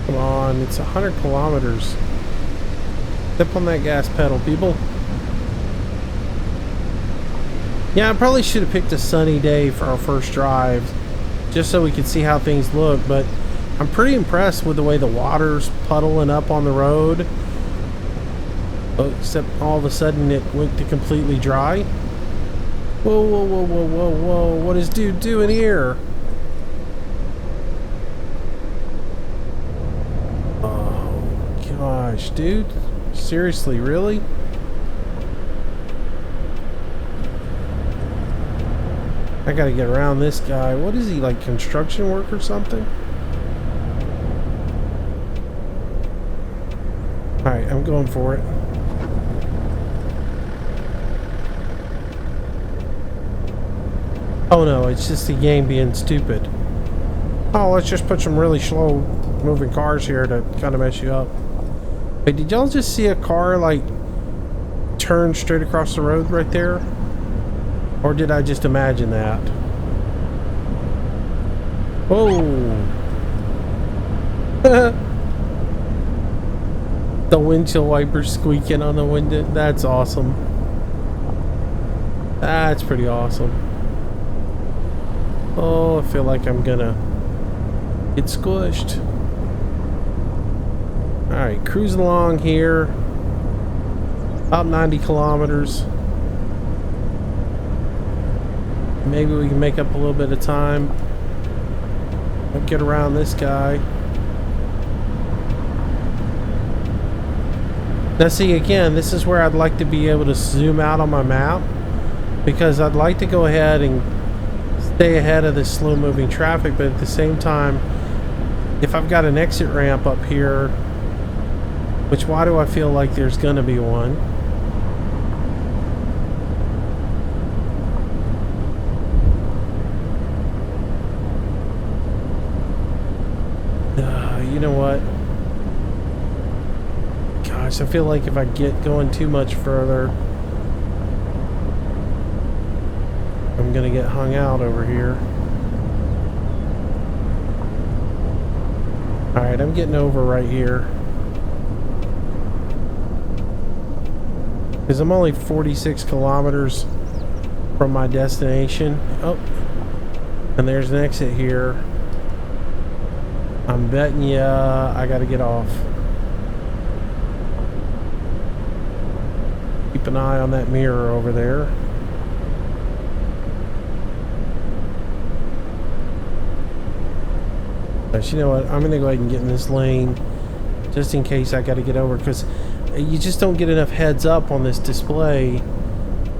Come on, it's 100 kilometers. Step on that gas pedal, people. Yeah, I probably should have picked a sunny day for our first drive, just so we could see how things look, but I'm pretty impressed with the way the water's puddling up on the road. Oh, except all of a sudden it went to completely dry. Whoa, whoa, whoa, whoa, whoa, whoa, what is dude doing here? Oh, gosh, dude. Seriously, really? I gotta get around this guy. What is he, like construction work or something? Alright, I'm going for it. Oh no, it's just the game being stupid. Oh, let's just put some really slow moving cars here to kind of mess you up. Wait, did y'all just see a car like turn straight across the road right there? Or did I just imagine that? Whoa! The windshield wipers squeaking on the window. That's awesome. That's pretty awesome. Oh, I feel like I'm gonna get squished. Alright, cruising along here. About 90 kilometers. Maybe we can make up a little bit of time. I'll get around this guy. Now see, again, this is where I'd like to be able to zoom out on my map, because I'd like to go ahead and stay ahead of this slow moving traffic, but at the same time, if I've got an exit ramp up here, which why do I feel like there's gonna be one? You know what? Gosh, I feel like if I get going too much further, I'm gonna get hung out over here. Alright, I'm getting over right here. Because I'm only 46 kilometers from my destination. Oh, and there's an exit here. I'm betting you I gotta get off. Keep an eye on that mirror over there. But you know what? I'm gonna go ahead and get in this lane just in case I gotta get over, because you just don't get enough heads up on this display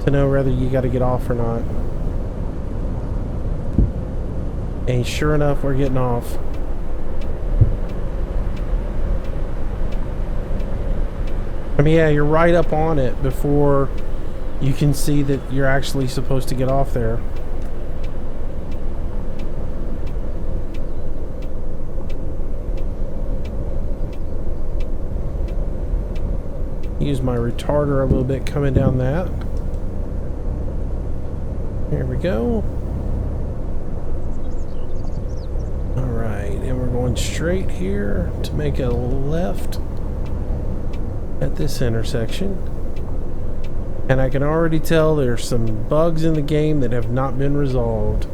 to know whether you gotta get off or not. And sure enough, we're getting off. I mean, yeah, you're right up on it before you can see that you're actually supposed to get off there. Use my retarder a little bit coming down that. Here we go. Alright, and we're going straight here to make a left at this intersection. And I can already tell there's some bugs in the game that have not been resolved.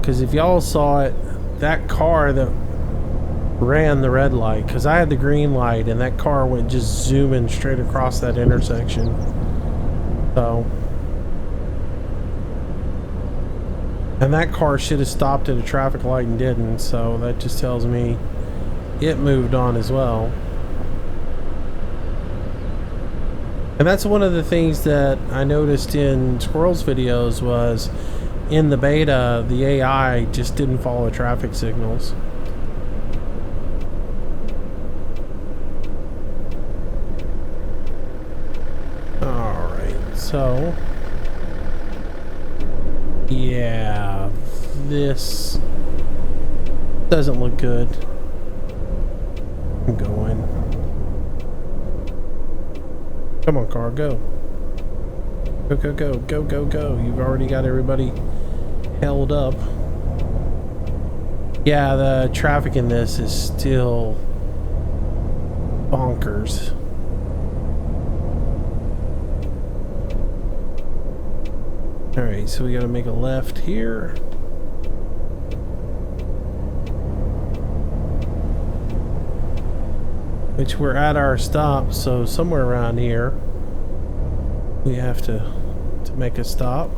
Because if y'all saw it, that car that ran the red light, because I had the green light and that car went just zooming straight across that intersection. So, and that car should have stopped at a traffic light and didn't, so that just tells me it moved on as well. And that's one of the things that I noticed in Squirrel's videos was in the beta, the AI just didn't follow traffic signals. Alright, so yeah, this doesn't look good. I'm going. Come on, car, go. Go, go, go, go, go, go. You've already got everybody held up. Yeah, the traffic in this is still bonkers. Alright, so we gotta make a left here. Which we're at our stop, so somewhere around here we have to make a stop.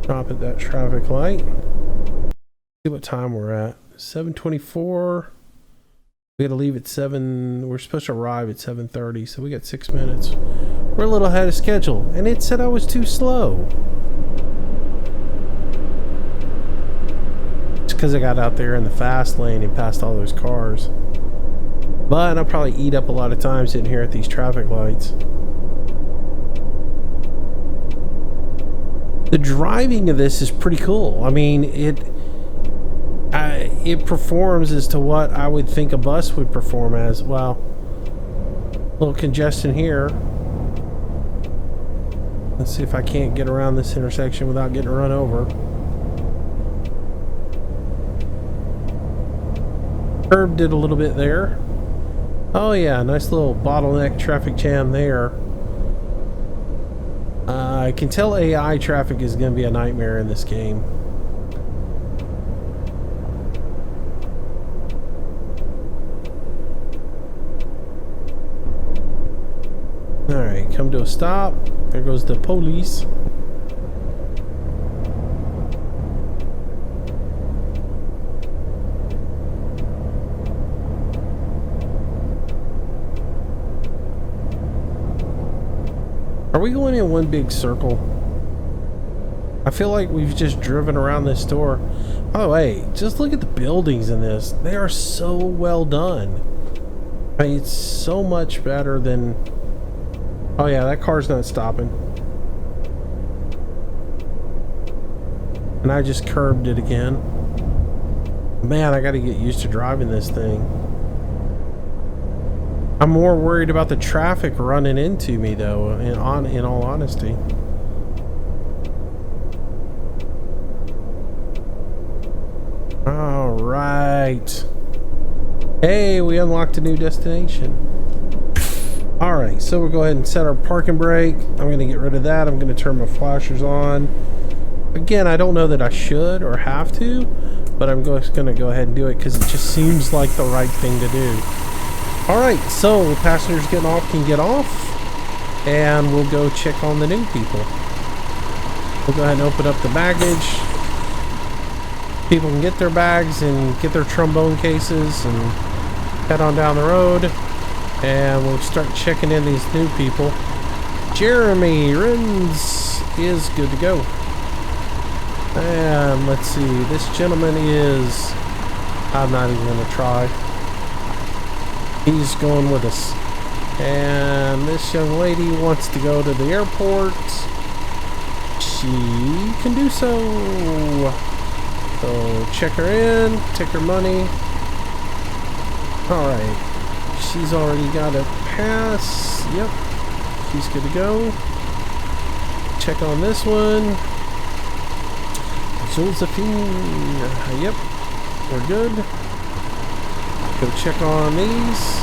Stop at that traffic light. See what time we're at. 7:24. We gotta leave at 7. We're supposed to arrive at 7:30, so we got 6 minutes. We're a little ahead of schedule, and it said I was too slow. It's because I got out there in the fast lane and passed all those cars. But I'll probably eat up a lot of time sitting here at these traffic lights. The driving of this is pretty cool. I mean, it performs as to what I would think a bus would perform as. Well, a little congestion here. Let's see if I can't get around this intersection without getting run over. Curb did a little bit there. Oh yeah, nice little bottleneck traffic jam there. I can tell AI traffic is going to be a nightmare in this game. Alright, come to a stop. There goes the police. Are we going in one big circle? I feel like we've just driven around this store. By the way, just look at the buildings in this. They are so well done. I mean, it's so much better than... Oh yeah, that car's not stopping. And I just curbed it again. Man, I gotta get used to driving this thing. I'm more worried about the traffic running into me, though, in all honesty. All right. Hey, we unlocked a new destination. All right, so we'll go ahead and set our parking brake. I'm going to get rid of that. I'm going to turn my flashers on. Again, I don't know that I should or have to, but I'm just going to go ahead and do it because it just seems like the right thing to do. All right, so passengers getting off can get off, and we'll go check on the new people. We'll go ahead and open up the baggage. People can get their bags and get their trombone cases and head on down the road, and we'll start checking in these new people. Jeremy Rins is good to go. And let's see, this gentleman is, I'm not even going to try. He's going with us. And this young lady wants to go to the airport. She can do so. So check her in, take her money. Alright. She's already got a pass. Yep. She's good to go. Check on this one. Josephine. Yep. We're good. Go check on these.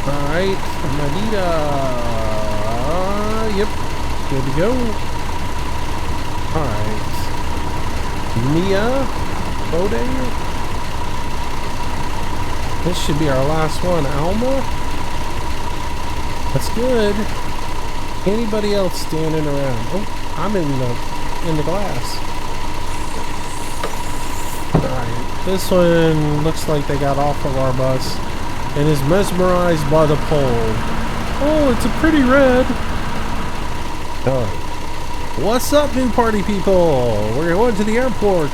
Alright. Madita. Yep. Good to go. Alright. Mia Bode. This should be our last one. Alma. That's good. Anybody else standing around? Oh, I'm in the glass. Alright. This one looks like they got off of our bus and is mesmerized by the pole. Oh, it's a pretty red. Alright. What's up, new party people? We're going to the airport.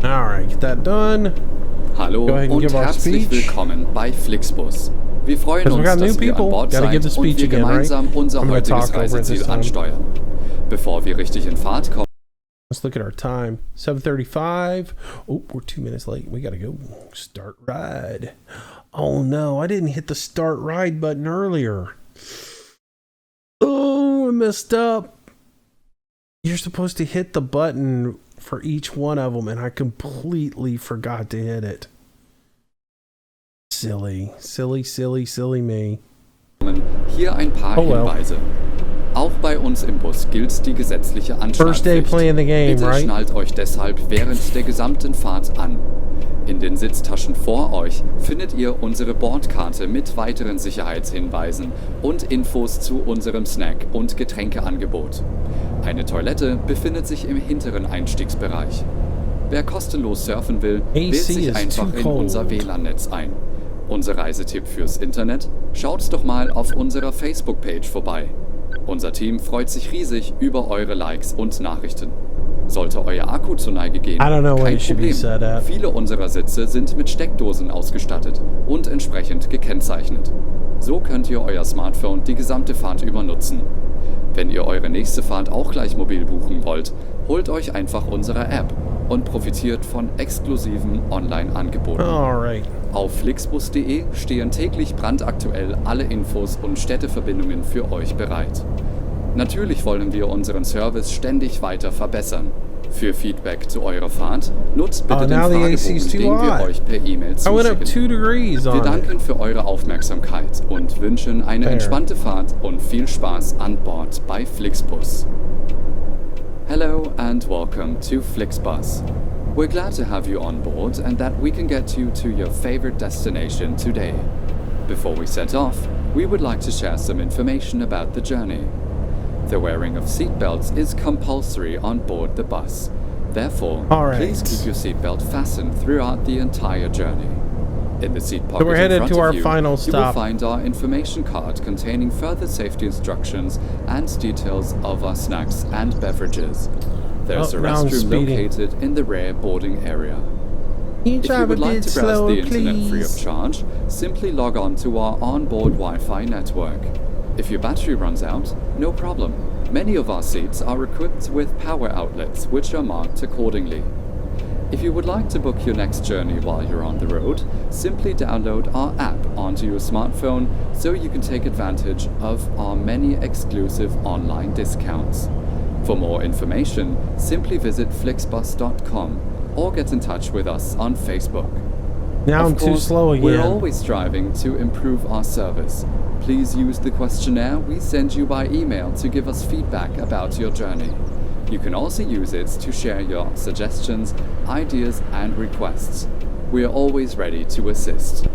Alright, get that done. Hallo und herzlich willkommen bei Flixbus. Wir freuen uns, dass ihr an Bord seid und wir gemeinsam unser heutiges Reiseziel ansteuern. Bevor wir richtig in Fahrt kommen. Let's look at our time. 7:35. Oh, we're 2 minutes late. We gotta go. Start ride. Oh no, I didn't hit the start ride button earlier. Oh, I messed up. You're supposed to hit the button for each one of them, and I completely forgot to hit it. Silly me. Hier ein paar Hinweise. Auch bei uns im Bus gilt die gesetzliche Anschnallpflicht. Bitte schnallt euch deshalb während der gesamten Fahrt an. In den Sitztaschen vor euch findet ihr unsere Bordkarte mit weiteren Sicherheitshinweisen und Infos zu unserem Snack- und Getränkeangebot. Eine Toilette befindet sich im hinteren Einstiegsbereich. Wer kostenlos surfen will, wählt sich einfach in unser WLAN-Netz ein. Unser Reisetipp fürs Internet? Schaut doch mal auf unserer Facebook-Page vorbei. Unser Team freut sich riesig über eure Likes und Nachrichten. Sollte euer Akku zur Neige gehen, kein Problem. Viele unserer Sitze sind mit Steckdosen ausgestattet und entsprechend gekennzeichnet. So könnt ihr euer Smartphone die gesamte Fahrt über nutzen. Wenn ihr eure nächste Fahrt auch gleich mobil buchen wollt, holt euch einfach unsere App und profitiert von exklusiven Online-Angeboten. Alright. Auf flixbus.de stehen täglich brandaktuell alle Infos und Städteverbindungen für euch bereit. Natürlich wollen wir unseren Service ständig weiter verbessern. Für Feedback zu eurer Fahrt nutzt bitte den Fragebogen, den wir euch per E-Mail zuschicken. Wir danken für eure Aufmerksamkeit und wünschen eine entspannte Fahrt und viel Spaß an Bord bei Flixbus. Hello and welcome to Flixbus. We're glad to have you on board and that we can get you to your favorite destination today. Before we set off, we would like to share some information about the journey. The wearing of seatbelts is compulsory on board the bus. Therefore, please keep your seatbelt fastened throughout the entire journey. In the seat pocket in front of you, you will find our information card containing further safety instructions and details of our snacks and beverages. There's a restroom located in the rear boarding area. If you would like to browse the internet free of charge, simply log on to our onboard Wi-Fi network. If your battery runs out, no problem. Many of our seats are equipped with power outlets which are marked accordingly. If you would like to book your next journey while you're on the road, simply download our app onto your smartphone so you can take advantage of our many exclusive online discounts. For more information, simply visit flixbus.com or get in touch with us on Facebook. Now I'm too slow again. We're always striving to improve our service. Please use the questionnaire we send you by email to give us feedback about your journey. You can also use it to share your suggestions, ideas, and requests. We are always ready to assist.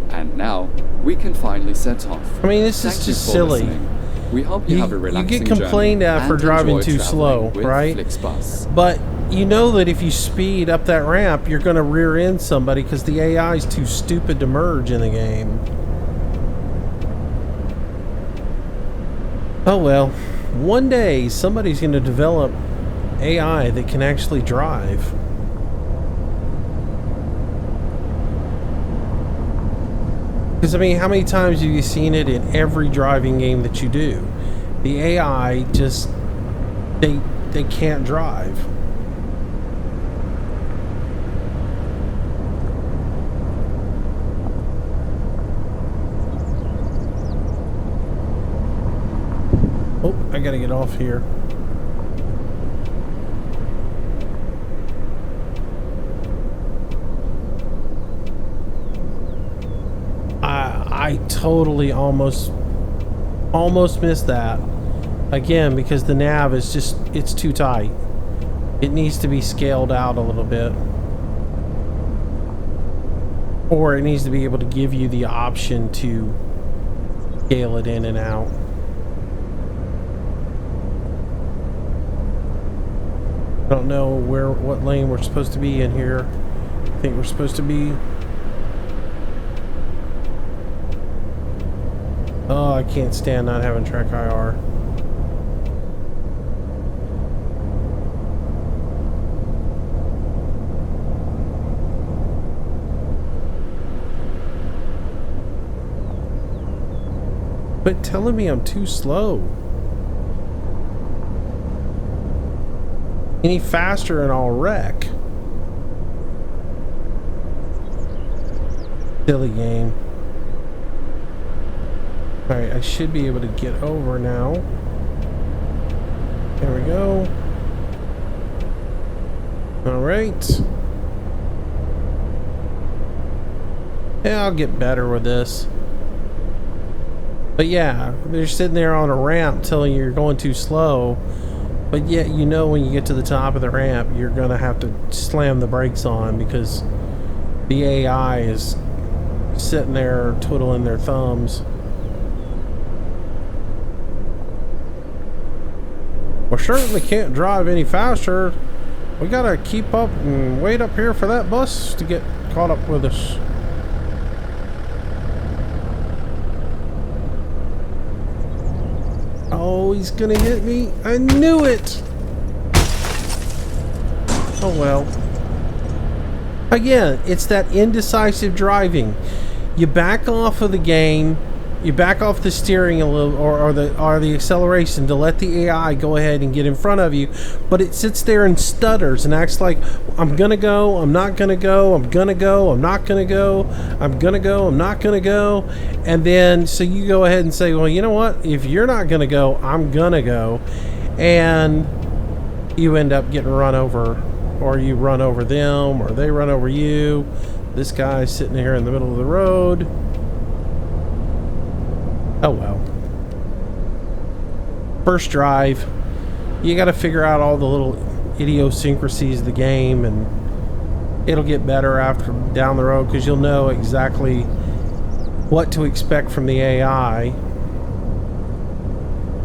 And now, we can finally set off. I mean, this is just silly. We hope you have a relaxing journey. You get complained at for driving too slow, right? FlixBus. But you know that if you speed up that ramp, you're going to rear end somebody because the AI is too stupid to merge in the game. Oh well, one day somebody's going to develop AI that can actually drive. Because I mean, how many times have you seen it in every driving game that you do? The AI just, they can't drive. Oh, I gotta get off here. I totally almost missed that. Again, because the nav is just, it's too tight. It needs to be scaled out a little bit. Or it needs to be able to give you the option to scale it in and out. I don't know what lane we're supposed to be in here. I think we're supposed to be... Oh, I can't stand not having track IR. But telling me I'm too slow. Any faster and I'll wreck. Silly game. Alright, I should be able to get over now. There we go. Alright. Yeah, I'll get better with this. But yeah, they're sitting there on a ramp telling you you're going too slow. But yet, you know, when you get to the top of the ramp, you're going to have to slam the brakes on because the AI is sitting there twiddling their thumbs. We certainly can't drive any faster. We gotta keep up and wait up here for that bus to get caught up with us. Oh, he's gonna hit me. I knew it. Oh well. Again, it's that indecisive driving. You back off of the game. You back off the steering a little, or the acceleration to let the AI go ahead and get in front of you, but it sits there and stutters and acts like, I'm gonna go, I'm not gonna go, I'm gonna go, I'm not gonna go, I'm gonna go, I'm not gonna go, and then so you go ahead and say, well, you know what? If you're not gonna go, I'm gonna go, and you end up getting run over, or you run over them, or they run over you. This guy's sitting here in the middle of the road. Oh well. First drive, you got to figure out all the little idiosyncrasies of the game, and it'll get better after down the road because you'll know exactly what to expect from the AI.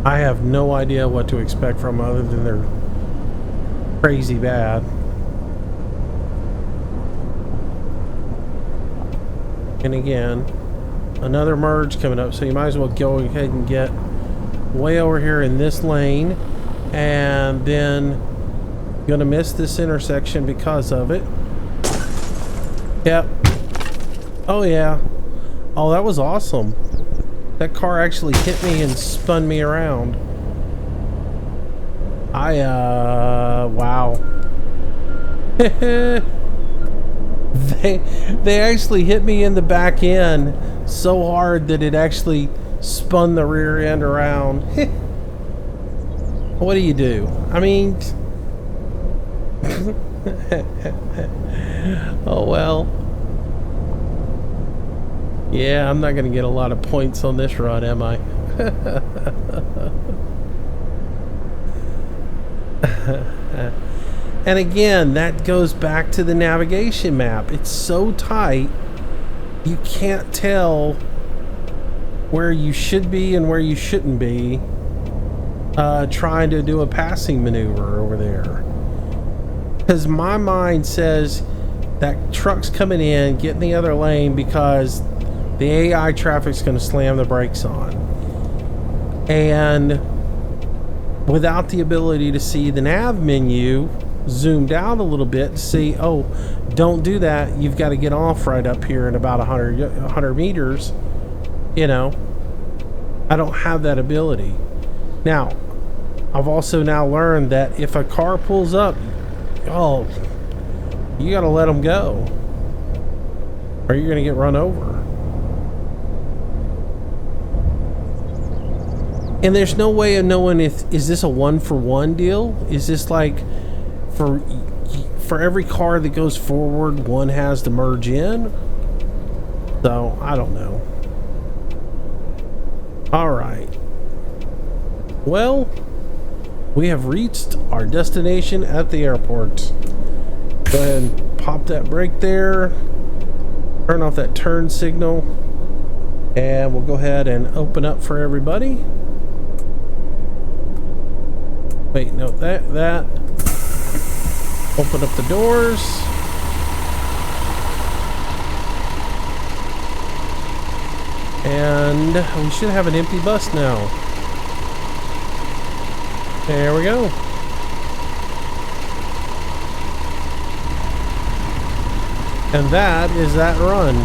I have no idea what to expect from them other than they're crazy bad. And again, another merge coming up, so you might as well go ahead and get way over here in this lane, and then gonna miss this intersection because of it. Yep. Oh yeah. Oh, that was awesome. That car actually hit me and spun me around. Wow. they actually hit me in the back end so hard that it actually spun the rear end around. What do you do? I mean, oh well. Yeah, I'm not going to get a lot of points on this run, am I? And again, that goes back to the navigation map. It's so tight, you can't tell where you should be and where you shouldn't be trying to do a passing maneuver over there. Because my mind says that truck's coming in, get in the other lane because the AI traffic's going to slam the brakes on. And without the ability to see the nav menu zoomed out a little bit to see, oh, don't do that, you've got to get off right up here in about 100 meters, you know, I don't have that ability. Now, I've also now learned that if a car pulls up, oh, you got to let them go or you're going to get run over. And there's no way of knowing is this a 1-for-1 deal? Is this like for every car that goes forward, one has to merge in? So, I don't know. Alright. Well, we have reached our destination at the airport. Go ahead and pop that brake there. Turn off that turn signal. And we'll go ahead and open up for everybody. Wait, no, that. Open up the doors. And we should have an empty bus now. There we go. And that is that run.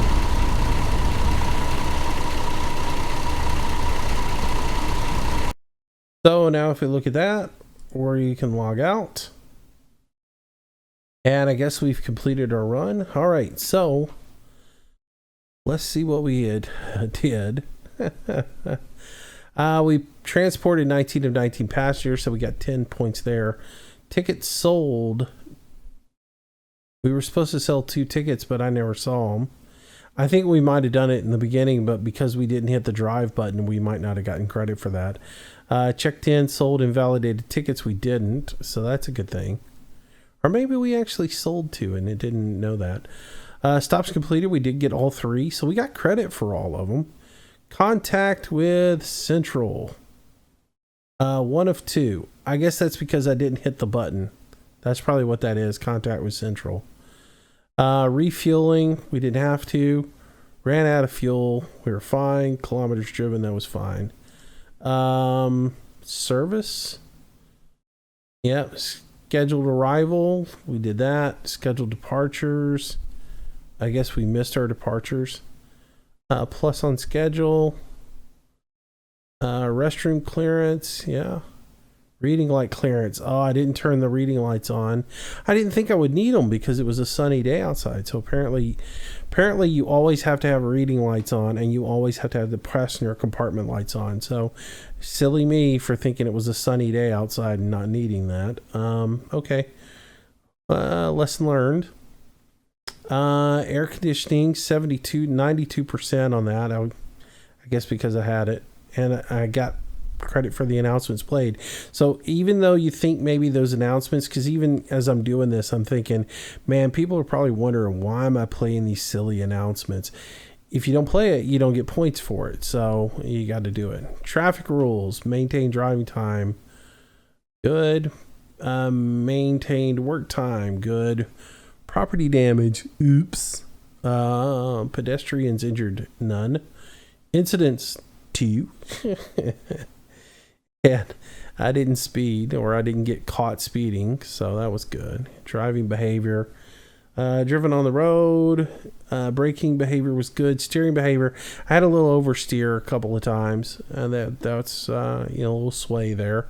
So now if we look at that, or you can log out. And I guess we've completed our run. All right, so let's see what we did. We transported 19 of 19 passengers, so we got 10 points there. Tickets sold. We were supposed to sell 2 tickets, but I never saw them. I think we might have done it in the beginning, but because we didn't hit the drive button, we might not have gotten credit for that. Checked in, sold invalidated tickets. We didn't, so that's a good thing. Or maybe we actually sold 2 and it didn't know that. Stops completed. We did get all 3, so we got credit for all of them. Contact with Central. 1 of 2. I guess that's because I didn't hit the button. That's probably what that is. Contact with Central. Refueling. We didn't have to. Ran out of fuel. We were fine. Kilometers driven. That was fine. Service. Yep. Scheduled arrival. We did that. Scheduled departures. I guess we missed our departures. Plus on schedule. Restroom clearance. Yeah. Reading light clearance. Oh, I didn't turn the reading lights on. I didn't think I would need them because it was a sunny day outside. So apparently you always have to have reading lights on, and you always have to have the passenger compartment lights on. So silly me for thinking it was a sunny day outside and not needing that. Okay. Lesson learned. Air conditioning, 92% on that. I guess because I had it, and I got credit for the announcements played. So even though you think maybe those announcements, because even as I'm doing this, I'm thinking, man, people are probably wondering, why am I playing these silly announcements? If you don't play it, you don't get points for it. So you got to do it. Traffic rules, maintain driving time. Good. Maintained work time. Good. Property damage. Oops. Pedestrians injured. None. Incidents. 2. And I didn't speed, or I didn't get caught speeding, so that was good. Driving behavior. Driven on the road. Braking behavior was good. Steering behavior, I had a little oversteer a couple of times. That's a little sway there.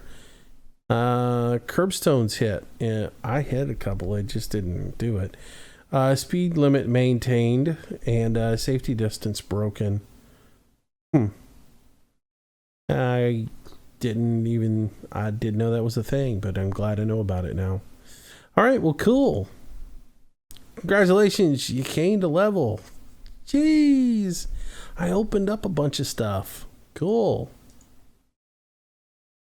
Curbstones hit. Yeah, I hit a couple. I just didn't do it. Speed limit maintained and safety distance broken. I didn't know that was a thing, but I'm glad I know about it now. All right, well, cool. Congratulations, you gained a level. Jeez, I opened up a bunch of stuff. Cool.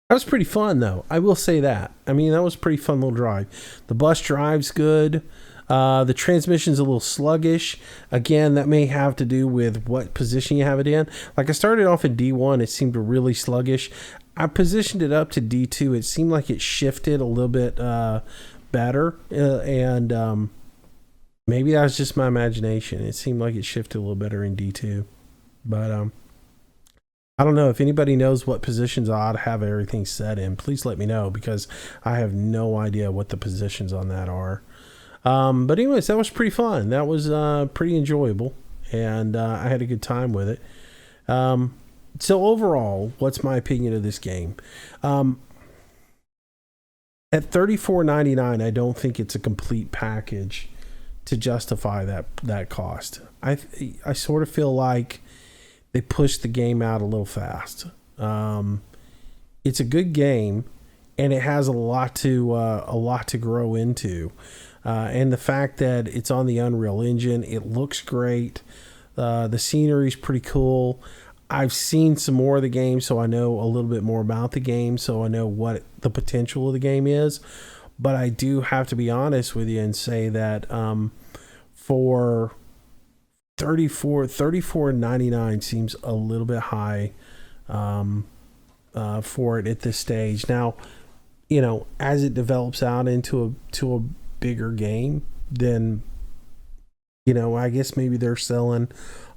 That was pretty fun, though. I will say that. I mean, that was a pretty fun little drive. The bus drive's good. The transmission's a little sluggish. Again, that may have to do with what position you have it in. Like, I started off in D1. It seemed really sluggish. I positioned it up to D2. It seemed like it shifted a little bit better. And maybe that was just my imagination. It seemed like it shifted a little better in D2. But I don't know. If anybody knows what positions I ought to have everything set in, please let me know, because I have no idea what the positions on that are. But anyways, that was pretty fun. That was pretty enjoyable, and I had a good time with it. So overall, what's my opinion of this game? At $34.99, I don't think it's a complete package to justify that cost. I sort of feel like they pushed the game out a little fast. It's a good game, and it has a lot to grow into. And the fact that it's on the Unreal Engine, it looks great. The scenery's pretty cool. I've seen some more of the game, so I know a little bit more about the game, so I know what the potential of the game is. But I do have to be honest with you and say that for $34.99 seems a little bit high for it at this stage. Now, you know, as it develops out into a bigger game, then, you know, I guess maybe they're selling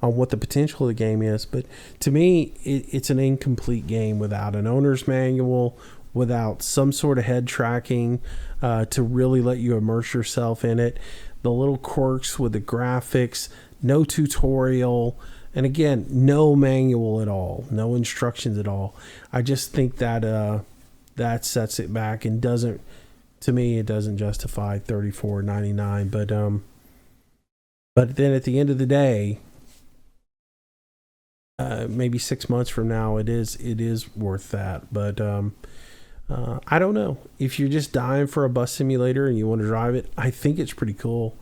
on what the potential of the game is. But to me, it's an incomplete game without an owner's manual, without some sort of head tracking to really let you immerse yourself in it. The little quirks with the graphics, no tutorial, and again, no manual at all, no instructions at all. I just think that that sets it back and doesn't, to me, it doesn't justify $34.99. But then at the end of the day, maybe 6 months from now, it is worth that. But I don't know. If you're just dying for a bus simulator and you want to drive it, I think it's pretty cool.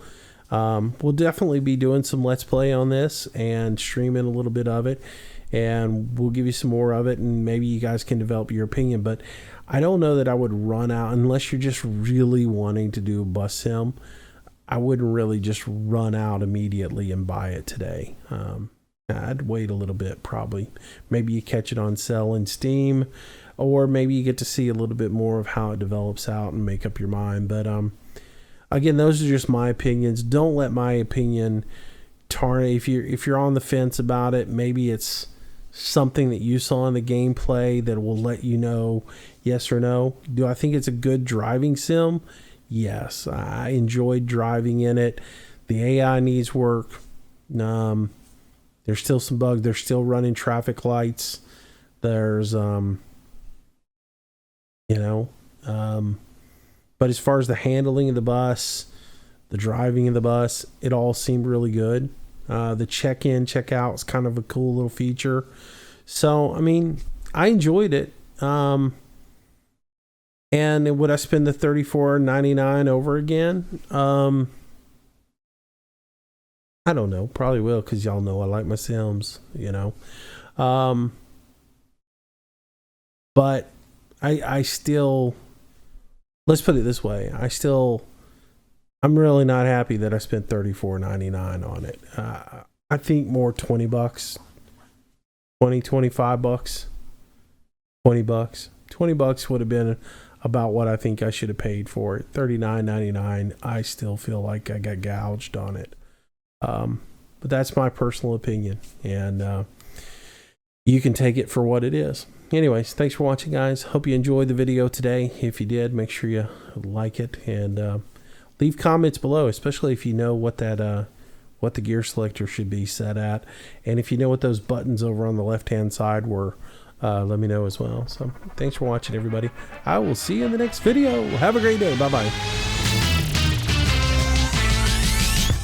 We'll definitely be doing some Let's Play on this and streaming a little bit of it, and we'll give you some more of it, and maybe you guys can develop your opinion. But I don't know that I would run out, unless you're just really wanting to do a bus sim. I wouldn't really just run out immediately and buy it today. I'd wait a little bit, probably. Maybe you catch it on sale in Steam, or maybe you get to see a little bit more of how it develops out and make up your mind. But again, those are just my opinions. Don't let my opinion tarnish. If you're on the fence about it, maybe it's something that you saw in the gameplay that will let you know yes or no. Do I think it's a good driving sim? Yes, I enjoyed driving in it. The AI needs work. There's still some bugs. They're still running traffic lights. There's but as far as the handling of the bus, the driving of the bus, it all seemed really good. The check-in, check-out is kind of a cool little feature. So, I mean, I enjoyed it. And would I spend the $34.99 over again? I don't know. Probably will, because y'all know I like my Sims, you know. But I still, let's put it this way. I'm really not happy that I spent $34.99 on it. I think more $20, $20, $25, $20. $20 would have been about what I think I should have paid for it. $39.99. I still feel like I got gouged on it. But that's my personal opinion, and you can take it for what it is. Anyways, thanks for watching, guys. Hope you enjoyed the video today. If you did, make sure you like it and leave comments below, especially if you know what the gear selector should be set at, and if you know what those buttons over on the left hand side were. Let me know as well. So thanks for watching, everybody. I will see you in the next video. Have a great day. Bye bye.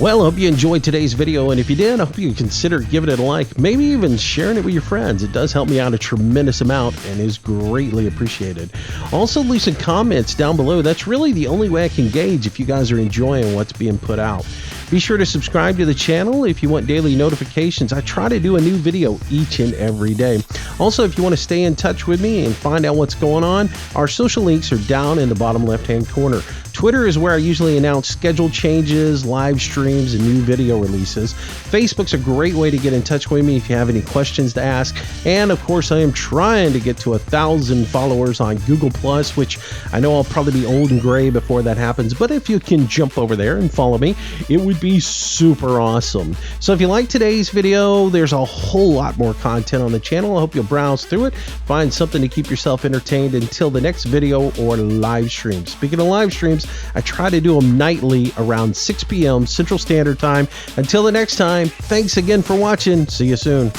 Well, I hope you enjoyed today's video, and if you did, I hope you consider giving it a like, maybe even sharing it with your friends. It does help me out a tremendous amount and is greatly appreciated. Also, leave some comments down below. That's really the only way I can gauge if you guys are enjoying what's being put out. Be sure to subscribe to the channel if you want daily notifications. I try to do a new video each and every day. Also, if you want to stay in touch with me and find out what's going on, our social links are down in the bottom left-hand corner. Twitter is where I usually announce schedule changes, live streams, and new video releases. Facebook's a great way to get in touch with me if you have any questions to ask. And of course, I am trying to get to 1,000 followers on Google+, which I know I'll probably be old and gray before that happens. But if you can jump over there and follow me, it would be super awesome. So if you like today's video, there's a whole lot more content on the channel. I hope you'll browse through it, find something to keep yourself entertained until the next video or live stream. Speaking of live streams, I try to do them nightly around 6 p.m. Central Standard Time. Until the next time, thanks again for watching. See you soon.